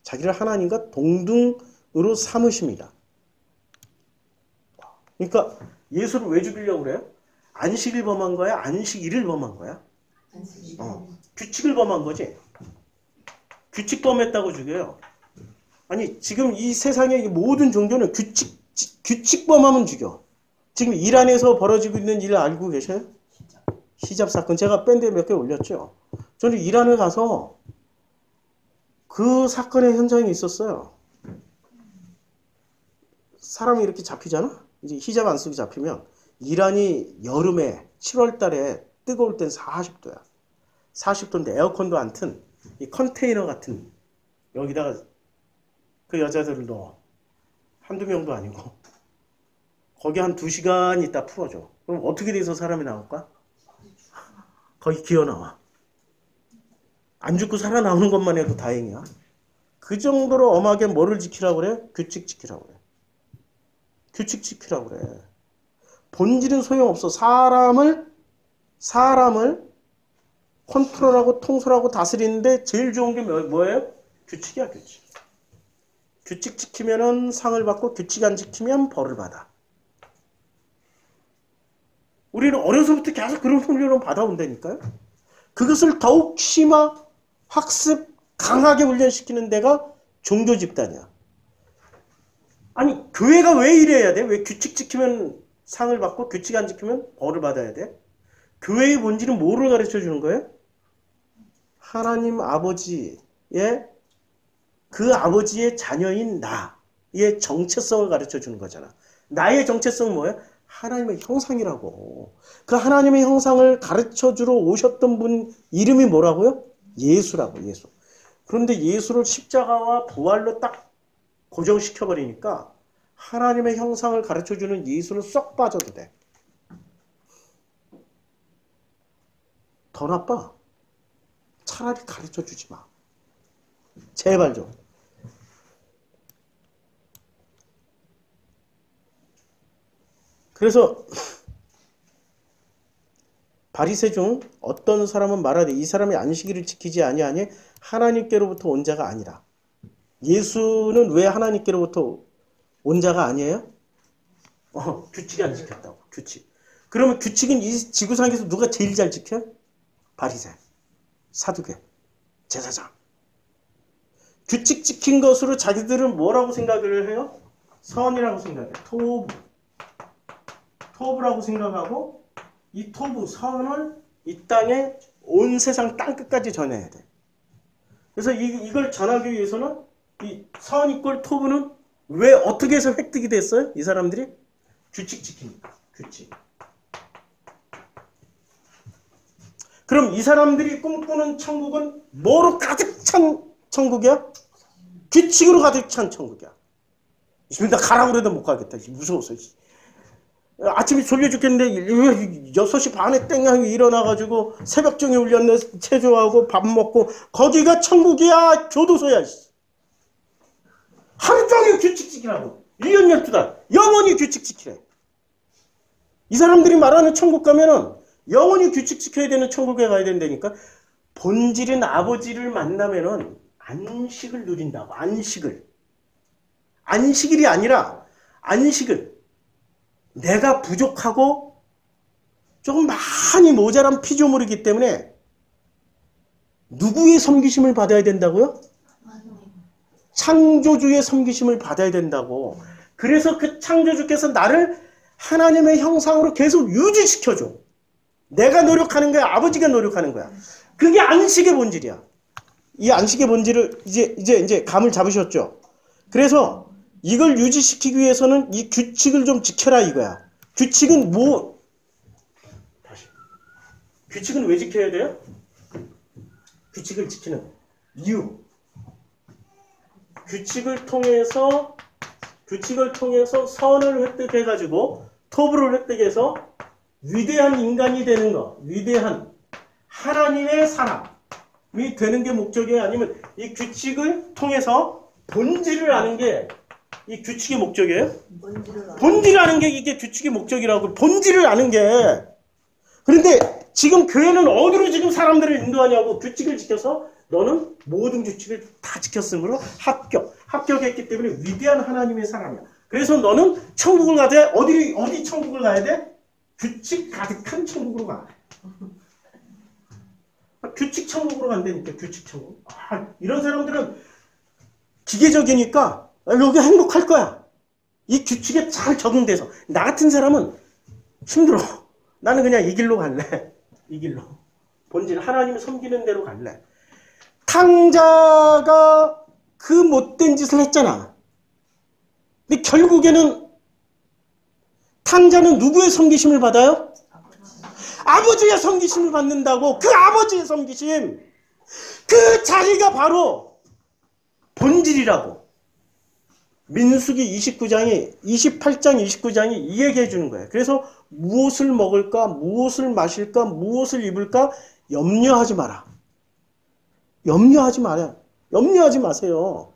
자기를 하나님과 동등으로 삼으십니다. 그러니까 예수를 왜 죽이려고 그래요? 안식일 범한 거야? 안식일을 범한 거야? 규칙을 범한 거지. 규칙 범했다고 죽여요. 아니 지금 이 세상의 모든 종교는 규칙 범하면 죽여. 지금 이란에서 벌어지고 있는 일 알고 계셔요? 히잡 사건. 제가 밴드에 몇 개 올렸죠. 저는 이란에 가서 그 사건의 현장에 있었어요. 사람이 이렇게 잡히잖아? 이제 히잡 안 쓰고 잡히면 이란이 여름에 7월 달에 뜨거울 땐 40도야. 40도인데 에어컨도 안 튼 이 컨테이너 같은 여기다가 그 여자들을 넣어. 한두 명도 아니고. 거기 한 2시간 있다 풀어줘. 그럼 어떻게 돼서 사람이 나올까? 거기 기어 나와. 안 죽고 살아나오는 것만 해도 다행이야. 그 정도로 엄하게 뭐를 지키라고 그래? 규칙 지키라고 그래. 규칙 지키라고 그래. 본질은 소용없어. 사람을 컨트롤하고 통솔하고 다스리는데 제일 좋은 게 뭐예요? 규칙이야, 규칙. 규칙 지키면은 상을 받고 규칙 안 지키면 벌을 받아. 우리는 어려서부터 계속 그런 훈련을 받아온다니까요. 그것을 더욱 학습, 강하게 훈련시키는 데가 종교 집단이야. 아니, 교회가 왜 이래야 돼? 왜 규칙 지키면 상을 받고 규칙 안 지키면 벌을 받아야 돼? 교회의 본질은 뭐를 가르쳐 주는 거예요? 하나님 아버지의 그 아버지의 자녀인 나의 정체성을 가르쳐 주는 거잖아. 나의 정체성은 뭐예요? 하나님의 형상이라고. 그 하나님의 형상을 가르쳐 주러 오셨던 분 이름이 뭐라고요? 예수라고, 예수. 그런데 예수를 십자가와 부활로 딱 고정시켜버리니까 하나님의 형상을 가르쳐 주는 예수는 쏙 빠져도 돼. 더 나빠. 차라리 가르쳐 주지 마. 제발 좀. 그래서 바리새 중 어떤 사람은 말하되 이 사람이 안식일을 지키지 아니하니 하나님께로부터 온 자가 아니라. 예수는 왜 하나님께로부터 온 자가 아니에요? 규칙이 안 지켰다고. 규칙. 그러면 규칙은 이 지구상에서 누가 제일 잘 지켜? 바리새, 사두개, 제사장. 규칙 지킨 것으로 자기들은 뭐라고 생각을 해요? 선이라고 생각해요. 토부라고 생각하고 이 토부, 선을 이 땅에 온 세상 땅끝까지 전해야 돼. 그래서 이걸 전하기 위해서는 이 선 이꼴 토부는 왜 어떻게 해서 획득이 됐어요? 이 사람들이? 규칙 지키니까. 규칙. 그럼 이 사람들이 꿈꾸는 천국은 뭐로 가득 찬 천국이야? 규칙으로 가득 찬 천국이야. 지금 나 가라고 그래도 못 가겠다. 무서워서. 아침에 졸려 죽겠는데 6시 반에 땡하게 일어나가지고 새벽정에 울렸네. 체조하고 밥 먹고 거기가 천국이야. 교도소야. 하루 종일 규칙 지키라고. 1년 12달 영원히 규칙 지키래. 이 사람들이 말하는 천국 가면은 영원히 규칙 지켜야 되는 천국에 가야 된다니까. 본질은 아버지를 만나면은 안식을 누린다고. 안식일이 아니라 안식을 내가 부족하고 조금 많이 모자란 피조물이기 때문에 누구의 섬기심을 받아야 된다고요? 창조주의 섬기심을 받아야 된다고. 그래서 그 창조주께서 나를 하나님의 형상으로 계속 유지시켜줘. 내가 노력하는 거야? 아버지가 노력하는 거야? 그게 안식의 본질이야. 이 안식의 본질을 이제 감을 잡으셨죠? 그래서 이걸 유지시키기 위해서는 이 규칙을 좀 지켜라 이거야. 규칙은 뭐? 규칙은 왜 지켜야 돼요? 규칙을 지키는 이유. 규칙을 통해서 선을 획득해가지고 토부를 획득해서 위대한 인간이 되는 거. 위대한 하나님의 사람이 되는 게 목적이에요? 아니면 이 규칙을 통해서 본질을 아는 게 이 규칙의 목적이에요? 본질을 아는 게 이게 규칙의 목적이라고. 본질을 아는 게. 그런데 지금 교회는 어디로 지금 사람들을 인도하냐고. 규칙을 지켜서 너는 모든 규칙을 다 지켰으므로 합격했기 때문에 위대한 하나님의 사람이야. 그래서 너는 천국을 가야 돼. 어디 천국을 가야 돼? 규칙 가득한 천국으로 가. 규칙 천국으로 간다니까. 규칙 천국. 이런 사람들은 기계적이니까 여기 행복할 거야. 이 규칙에 잘 적응돼서. 나 같은 사람은 힘들어. 나는 그냥 이 길로 갈래. 이 길로. 본질 하나님을 섬기는 대로 갈래. 탕자가 그 못된 짓을 했잖아. 근데 결국에는 탕자는 누구의 섬기심을 받아요? 아버지의 섬기심을 받는다고. 그 아버지의 섬기심, 그 자리가 바로 본질이라고. 민수기 28장 29장이 이 얘기해 주는 거예요. 그래서 무엇을 먹을까, 무엇을 마실까, 무엇을 입을까 염려하지 마라. 염려하지 마라. 염려하지 마세요.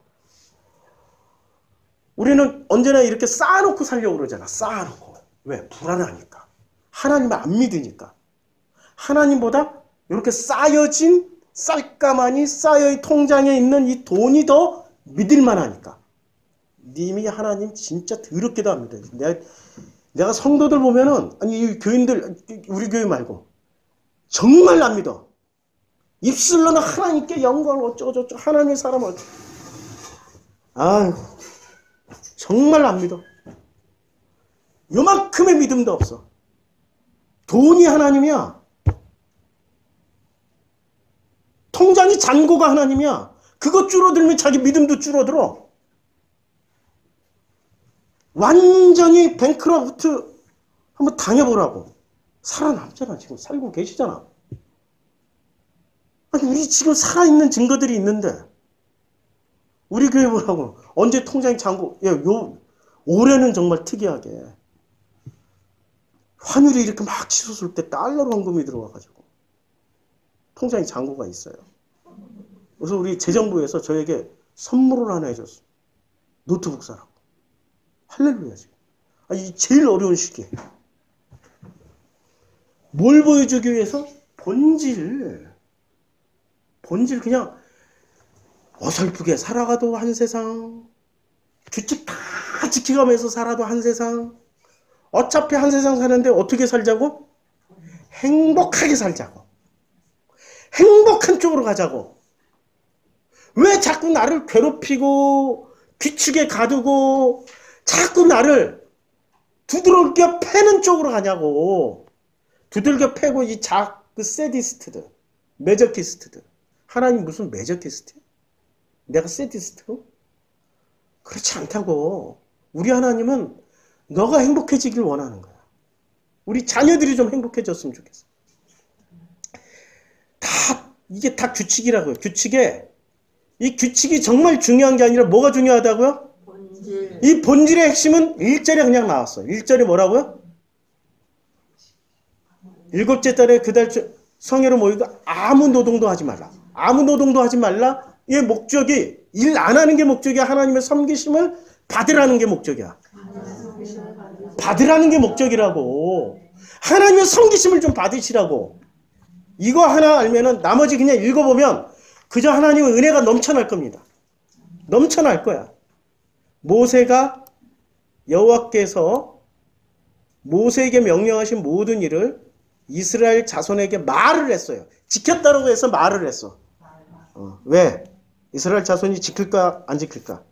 우리는 언제나 이렇게 쌓아놓고 살려고 그러잖아. 쌓아놓고. 왜? 불안하니까. 하나님을 안 믿으니까. 하나님보다 이렇게 쌓여진 쌀가마니 쌓여 통장에 있는 이 돈이 더 믿을만 하니까. 님이 하나님 진짜 더럽게도 안 믿어요. 내가 성도들 보면은, 아니, 이 교인들, 우리 교회 말고, 정말 안 믿어. 입술로는 하나님께 영광을 어쩌고저쩌고, 하나님의 사람 어쩌고. 아유, 정말 안 믿어. 요만큼의 믿음도 없어. 돈이 하나님이야. 통장이 잔고가 하나님이야. 그거 줄어들면 자기 믿음도 줄어들어. 완전히 뱅크러프트 한번 당해보라고. 살아남잖아. 지금 살고 계시잖아. 아니, 우리 지금 살아있는 증거들이 있는데 우리 교회 보라고. 언제 통장이 잔고. 올해는 정말 특이하게 환율이 이렇게 막 치솟을 때 달러로 헌금이 들어와가지고 통장에 잔고가 있어요. 그래서 우리 재정부에서 저에게 선물을 하나 해줬어. 노트북 사라고. 할렐루야. 지금. 이 제일 어려운 시기에. 뭘 보여주기 위해서? 본질 그냥 어설프게 살아가도 한 세상, 규칙 다 지켜가면서 살아도 한 세상, 어차피 한 세상 사는데 어떻게 살자고? 행복하게 살자고. 행복한 쪽으로 가자고. 왜 자꾸 나를 괴롭히고 규칙에 가두고 자꾸 나를 두들겨 패는 쪽으로 가냐고. 두들겨 패고 그 세디스트들, 매저키스트들. 하나님 무슨 매저키스트야? 내가 세디스트로? 그렇지 않다고. 우리 하나님은 너가 행복해지길 원하는 거야. 우리 자녀들이 좀 행복해졌으면 좋겠어. 이게 다 규칙이라고요. 이 규칙이 정말 중요한 게 아니라 뭐가 중요하다고요? 본질. 이 본질의 핵심은 1절에 그냥 나왔어요. 1절에 뭐라고요? 일곱째 달에 그달 성회로 모이고 아무 노동도 하지 말라. 아무 노동도 하지 말라. 이 목적이 일 안 하는 게 목적이야. 하나님의 섬기심을 받으라는 게 목적이야. 받으라는 게 목적이라고. 하나님의 섬기심을 좀 받으시라고. 이거 하나 알면은 나머지 그냥 읽어보면 그저 하나님의 은혜가 넘쳐날 겁니다. 넘쳐날 거야. 모세가 여호와께서 모세에게 명령하신 모든 일을 이스라엘 자손에게 말을 했어요. 지켰다라고 해서 말을 했어. 왜? 이스라엘 자손이 지킬까 안 지킬까?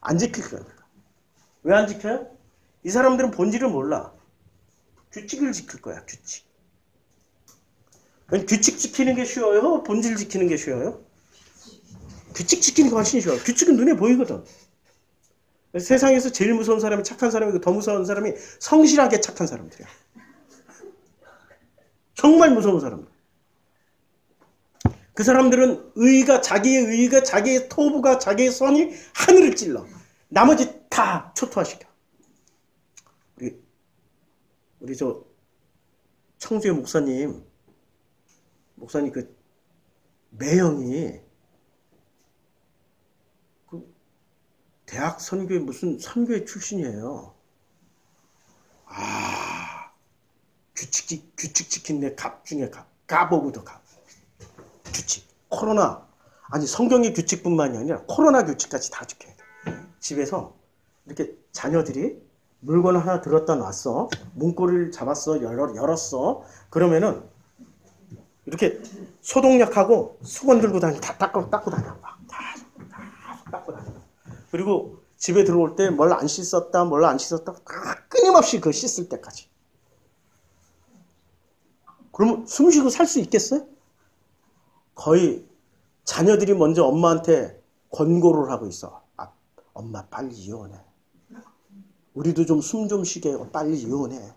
안 지킬 거니까. 왜 안 지켜요? 이 사람들은 본질을 몰라. 규칙을 지킬 거야. 규칙. 규칙 지키는 게 쉬워요? 본질 지키는 게 쉬워요? 규칙 지키는 게 훨씬 쉬워요. 규칙은 눈에 보이거든. 세상에서 제일 무서운 사람이 착한 사람이고 더 무서운 사람이 성실하게 착한 사람들이야. 정말 무서운 사람들. 그 사람들은 자기의 의가, 자기의 토부가, 자기의 선이 하늘을 찔러. 나머지 다 초토화시켜. 우리 저 청주의 목사님 그 매형이 그 대학 선교회 무슨 선교회 출신이에요. 규칙 지키는 갑 중에 갑오브도 갑. 규칙. 코로나. 아니 성경의 규칙뿐만이 아니라 코로나 규칙까지 다 지켜야 돼. 집에서 이렇게 자녀들이 물건 하나 들었다 놨어. 문고리를 잡았어. 열었어. 그러면은 이렇게 소독약하고 수건 들고 다니고 다 닦고 다녀. 다 닦고 다녀. 그리고 집에 들어올 때 뭘 안 씻었다 끊임없이 그 씻을 때까지. 그러면 숨 쉬고 살 수 있겠어요? 거의 자녀들이 먼저 엄마한테 권고를 하고 있어. 엄마 빨리 이혼해. 우리도 좀 숨 좀 쉬게 해요. 빨리 이혼해.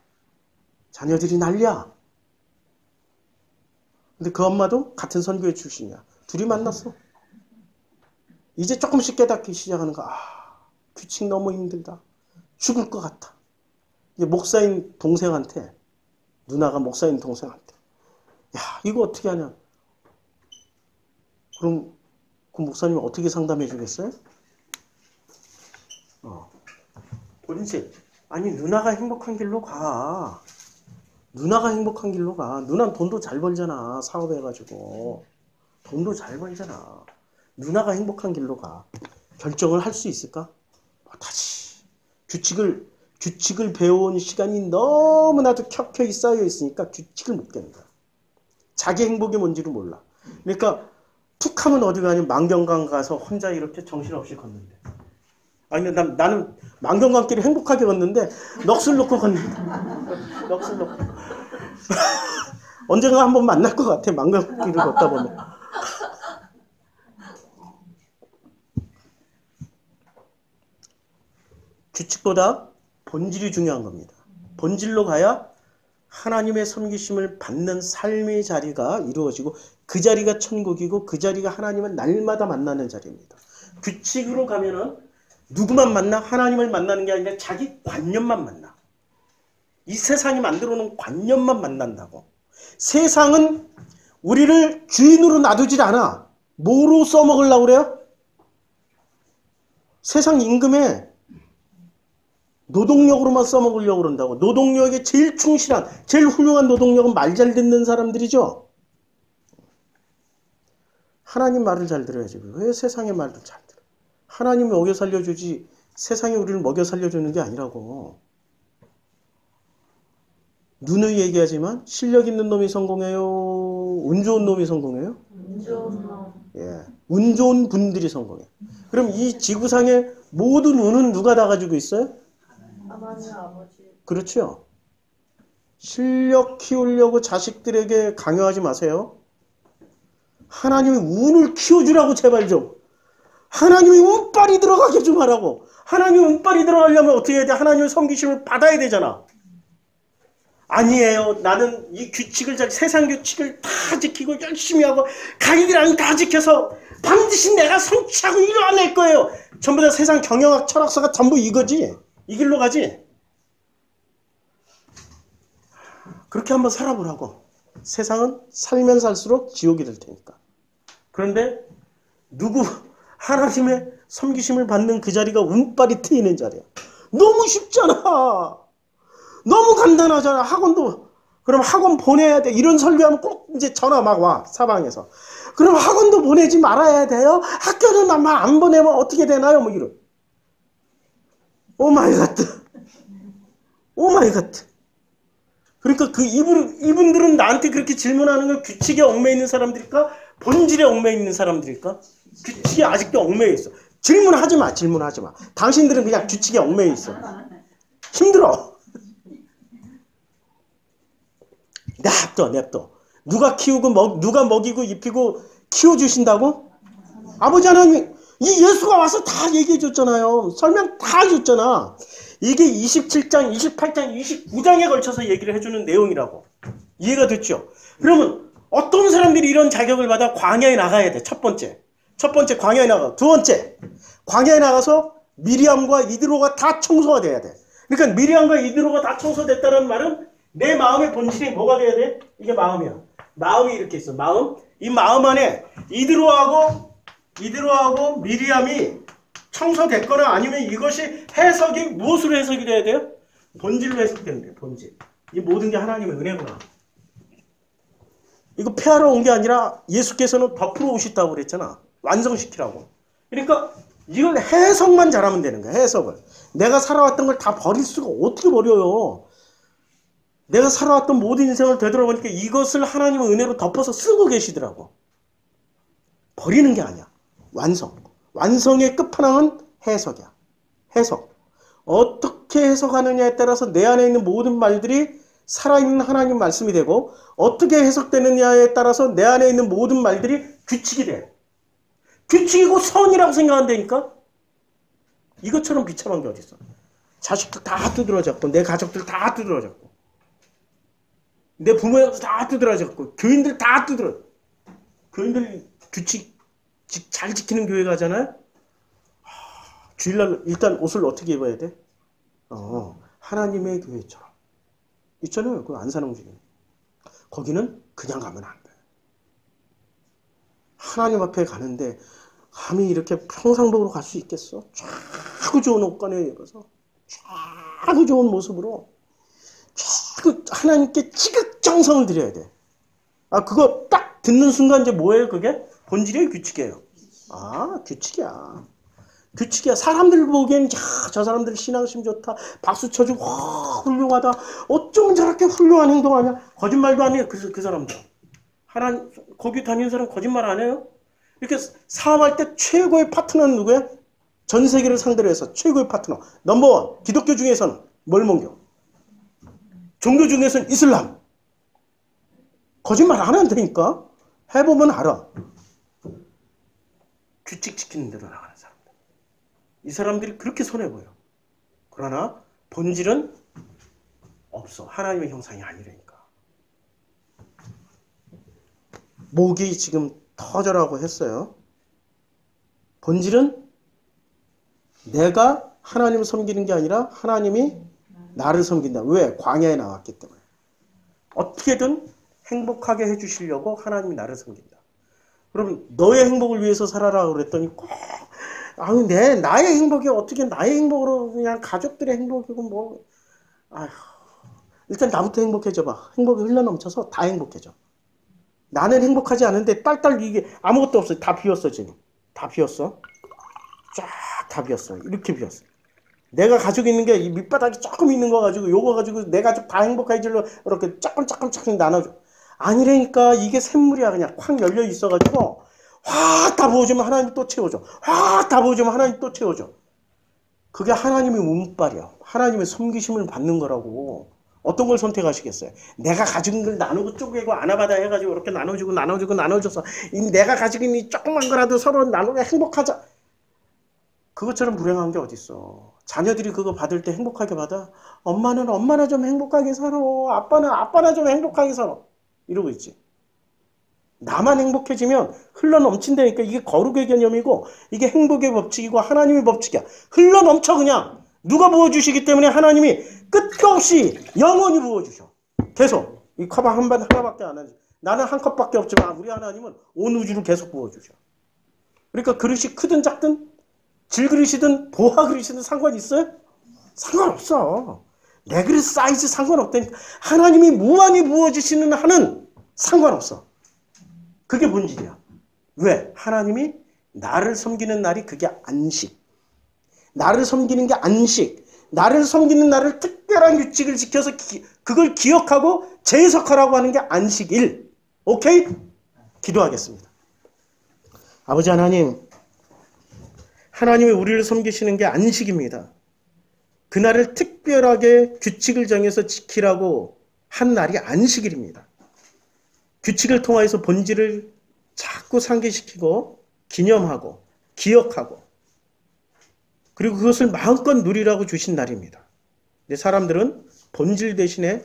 자녀들이 난리야. 근데 그 엄마도 같은 선교회 출신이야. 둘이 만났어. 이제 조금씩 깨닫기 시작하는 거야. 규칙 너무 힘들다. 죽을 것 같아. 이제 목사인 동생한테, 누나가 목사인 동생한테, 야, 이거 어떻게 하냐. 그럼 그 목사님 어떻게 상담해 주겠어요? 본인지, 아니 누나가 행복한 길로 가. 누나가 행복한 길로 가. 누나는 돈도 잘 벌잖아. 사업해가지고. 돈도 잘 벌잖아. 누나가 행복한 길로 가. 결정을 할 수 있을까? 못하지. 규칙을 배워온 시간이 너무나도 켜켜이 쌓여 있으니까 규칙을 못 깨는 거야. 자기 행복이 뭔지를 몰라. 그러니까 툭 하면 어디 가냐면 만경강 가서 혼자 이렇게 정신없이 걷는데. 아니 나는 만경강길을 행복하게 걷는데 넋을 놓고 걷는데. 넋을 놓고. 언젠가 한번 만날 것 같아. 만경강길을 걷다 보면. 규칙보다 본질이 중요한 겁니다. 본질로 가야 하나님의 섬기심을 받는 삶의 자리가 이루어지고 그 자리가 천국이고 그 자리가 하나님은 날마다 만나는 자리입니다. 규칙으로 가면은 누구만 만나? 하나님을 만나는 게 아니라 자기 관념만 만나. 이 세상이 만들어 놓은 관념만 만난다고. 세상은 우리를 주인으로 놔두질 않아. 뭐로 써먹으려고 그래요? 세상 임금에 노동력으로만 써먹으려고 그런다고. 노동력에 제일 충실한, 제일 훌륭한 노동력은 말 잘 듣는 사람들이죠. 하나님 말을 잘 들어야지. 왜 세상의 말도 잘 들어? 하나님이 먹여 살려주지 세상이 우리를 먹여 살려주는 게 아니라고. 누누이 얘기하지만 실력 있는 놈이 성공해요? 운 좋은 놈이 성공해요? 운 좋은 놈. 예, 운 좋은 분들이 성공해. 그럼 이 지구상의 모든 운은 누가 다 가지고 있어요? 하나님 아버지. 그렇죠. 실력 키우려고 자식들에게 강요하지 마세요. 하나님이 운을 키워주라고 제발 좀. 하나님이 운빨이 들어가게 좀 하라고. 하나님이 운빨이 들어가려면 어떻게 해야 돼? 하나님의 섬기심을 받아야 되잖아. 아니에요. 나는 이 규칙을, 세상 규칙을 다 지키고 열심히 하고 가이드라인 다 지켜서 반드시 내가 성취하고 이뤄낼 거예요. 전부 다 세상 경영학 철학서가 전부 이거지. 이 길로 가지. 그렇게 한번 살아보라고. 세상은 살면 살수록 지옥이 될 테니까. 그런데 하나님의 섬기심을 받는 그 자리가 운빨이 트이는 자리야. 너무 쉽잖아. 너무 간단하잖아. 그럼 학원 보내야 돼. 이런 설교하면 꼭 이제 전화 막 와. 사방에서. 그럼 학원도 보내지 말아야 돼요? 학교는 아마 안 보내면 어떻게 되나요? 뭐 이런. 오 마이 갓. 오 마이 갓. 그러니까 이분들은 나한테 그렇게 질문하는 건 규칙에 얽매여 있는 사람들일까? 본질에 얽매여 있는 사람들일까? 규칙에 아직도 얽매여 있어. 질문하지 마. 당신들은 그냥 규칙에 얽매여 있어. 힘들어. 냅둬. 누가 키우고 누가 먹이고 입히고 키워주신다고? 아버지 하나님, 이 예수가 와서 다 얘기해 줬잖아요. 설명 다 해줬잖아. 이게 27장, 28장, 29장에 걸쳐서 얘기를 해주는 내용이라고. 이해가 됐죠? 그러면 어떤 사람들이 이런 자격을 받아 광야에 나가야 돼. 첫 번째 광야에 나가. 두 번째, 광야에 나가서 미리암과 이드로가 다 청소가 돼야 돼. 그러니까 미리암과 이드로가 다 청소됐다는 말은 내 마음의 본질이 뭐가 돼야 돼? 이게 마음이야. 마음이 이렇게 있어. 이 마음 안에 이드로하고 미리암이 청소됐거나 아니면 이것이 해석이 무엇으로 해석이 돼야 돼요? 본질로 해석되는 거예요. 본질. 이 모든 게 하나님의 은혜구나. 이거 폐하러 온 게 아니라 예수께서는 덮으러 오셨다고 그랬잖아. 완성시키라고. 그러니까 이걸 해석만 잘하면 되는 거야. 해석을. 내가 살아왔던 걸 다 버릴 수가 어떻게 버려요. 내가 살아왔던 모든 인생을 되돌아보니까 이것을 하나님의 은혜로 덮어서 쓰고 계시더라고. 버리는 게 아니야. 완성의 끝판왕은 해석이야. 해석. 어떻게 해석하느냐에 따라서 내 안에 있는 모든 말들이 살아있는 하나님 말씀이 되고, 어떻게 해석되느냐에 따라서 내 안에 있는 모든 말들이 규칙이 돼. 규칙이고 선이라고 생각한다니까? 이것처럼 비참한 게 어딨어. 자식들 다 두드러졌고, 내 가족들 다 두드러졌고, 내 부모님 다 두드러졌고, 교인들 다 두드러. 교인들 규칙 잘 지키는 교회 가잖아요. 주일날 일단 옷을 어떻게 입어야 돼? 하나님의 교회처럼. 있잖아요. 그 안산홍 중에. 거기는 그냥 가면 안 돼. 하나님 앞에 가는데 감히 이렇게 평상복으로 갈 수 있겠어? 쫙 좋은 옷 꺼내 입어서 쫙 좋은 모습으로 쫙 하나님께 지극정성을 드려야 돼. 그거 딱 듣는 순간 이제 뭐예요? 그게? 본질의 규칙이에요. 규칙이야. 규칙이야. 사람들 보기엔 저 사람들 신앙심 좋다. 박수 쳐주고 훌륭하다. 어쩌면 저렇게 훌륭한 행동하냐. 거짓말도 안 해요. 그 사람들. 하나님 거기 다니는 사람 거짓말 안 해요. 이렇게 사업할 때 최고의 파트너는 누구야? 전 세계를 상대로 해서 최고의 파트너. 넘버원. 기독교 중에서는 뭘 먹여? 종교 중에서는 이슬람. 거짓말 안 한다니까. 해보면 알아. 규칙 지키는 대로 나가는 사람들. 이 사람들이 그렇게 손해보여. 그러나 본질은 없어. 하나님의 형상이 아니라니까. 목이 지금 터져라고 했어요. 본질은 내가 하나님을 섬기는 게 아니라 하나님이 나를 섬긴다. 왜? 광야에 나왔기 때문에. 어떻게든 행복하게 해주시려고 하나님이 나를 섬긴다. 그럼 너의 행복을 위해서 살아라 그랬더니 꼭 나의 행복이 어떻게 나의 행복으로 그냥 가족들의 행복이고 뭐 일단 나부터 행복해져봐. 행복이 흘러넘쳐서 다 행복해져. 나는 행복하지 않은데 딸딸 이게 아무것도 없어. 다 비었어 지금. 다 비었어. 쫙 다 비었어. 이렇게 비었어. 내가 가지고 있는 게 이 밑바닥이 조금 있는 거 가지고 요거 가지고 내 가족 다 행복해지려고 이렇게 조금 나눠줘. 아니라니까. 이게 샘물이야. 그냥 콱 열려 있어가지고 확 다 부어주면 하나님이 또 채워줘. 확 다 부어주면 하나님이 또 채워줘. 그게 하나님의 운빨이야. 하나님의 섬기심을 받는 거라고. 어떤 걸 선택하시겠어요? 내가 가지고 있는 걸 나누고 쪼개고 아나바다 해가지고 이렇게 나눠줘서 내가 가지고 있는 이 조그만 거라도 서로 나누고 행복하자. 그것처럼 불행한 게 어딨어. 자녀들이 그거 받을 때 행복하게 받아? 엄마는 엄마나 좀 행복하게 살아. 아빠는 아빠나 좀 행복하게 살아. 이러고 있지. 나만 행복해지면 흘러넘친다니까. 이게 거룩의 개념이고 이게 행복의 법칙이고 하나님의 법칙이야. 흘러넘쳐 그냥. 누가 부어주시기 때문에 하나님이 끝없이 영원히 부어주셔. 계속. 이 컵 하나밖에 안 하지. 나는 한 컵밖에 없지만 우리 하나님은 온 우주를 계속 부어주셔. 그러니까 그릇이 크든 작든 질그릇이든 보화 그릇이든 상관 있어요? 상관없어. 내 그릇 사이즈 상관없다니까. 하나님이 무한히 부어주시는 한은 상관없어. 그게 본질이야. 왜? 하나님이 나를 섬기는 날이 그게 안식. 나를 섬기는 게 안식. 나를 섬기는 날을 특별한 규칙을 지켜서 그걸 기억하고 재해석하라고 하는 게 안식일. 오케이? 기도하겠습니다. 아버지 하나님, 하나님이 우리를 섬기시는 게 안식입니다. 그날을 특별하게 규칙을 정해서 지키라고 한 날이 안식일입니다. 규칙을 통하여서 본질을 자꾸 상기시키고 기념하고 기억하고 그리고 그것을 마음껏 누리라고 주신 날입니다. 근데 사람들은 본질 대신에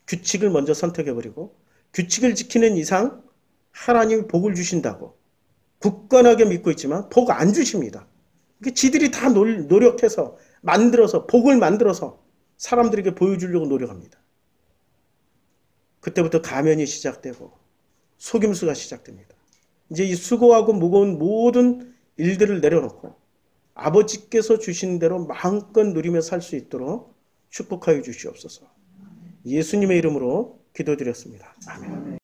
규칙을 먼저 선택해버리고 규칙을 지키는 이상 하나님이 복을 주신다고 굳건하게 믿고 있지만 복 안 주십니다. 지들이 다 노력해서 만들어서 복을 만들어서 사람들에게 보여주려고 노력합니다. 그때부터 가면이 시작되고 속임수가 시작됩니다. 이제 이 수고하고 무거운 모든 일들을 내려놓고 아버지께서 주신 대로 마음껏 누리며 살 수 있도록 축복하여 주시옵소서. 예수님의 이름으로 기도드렸습니다. 아멘.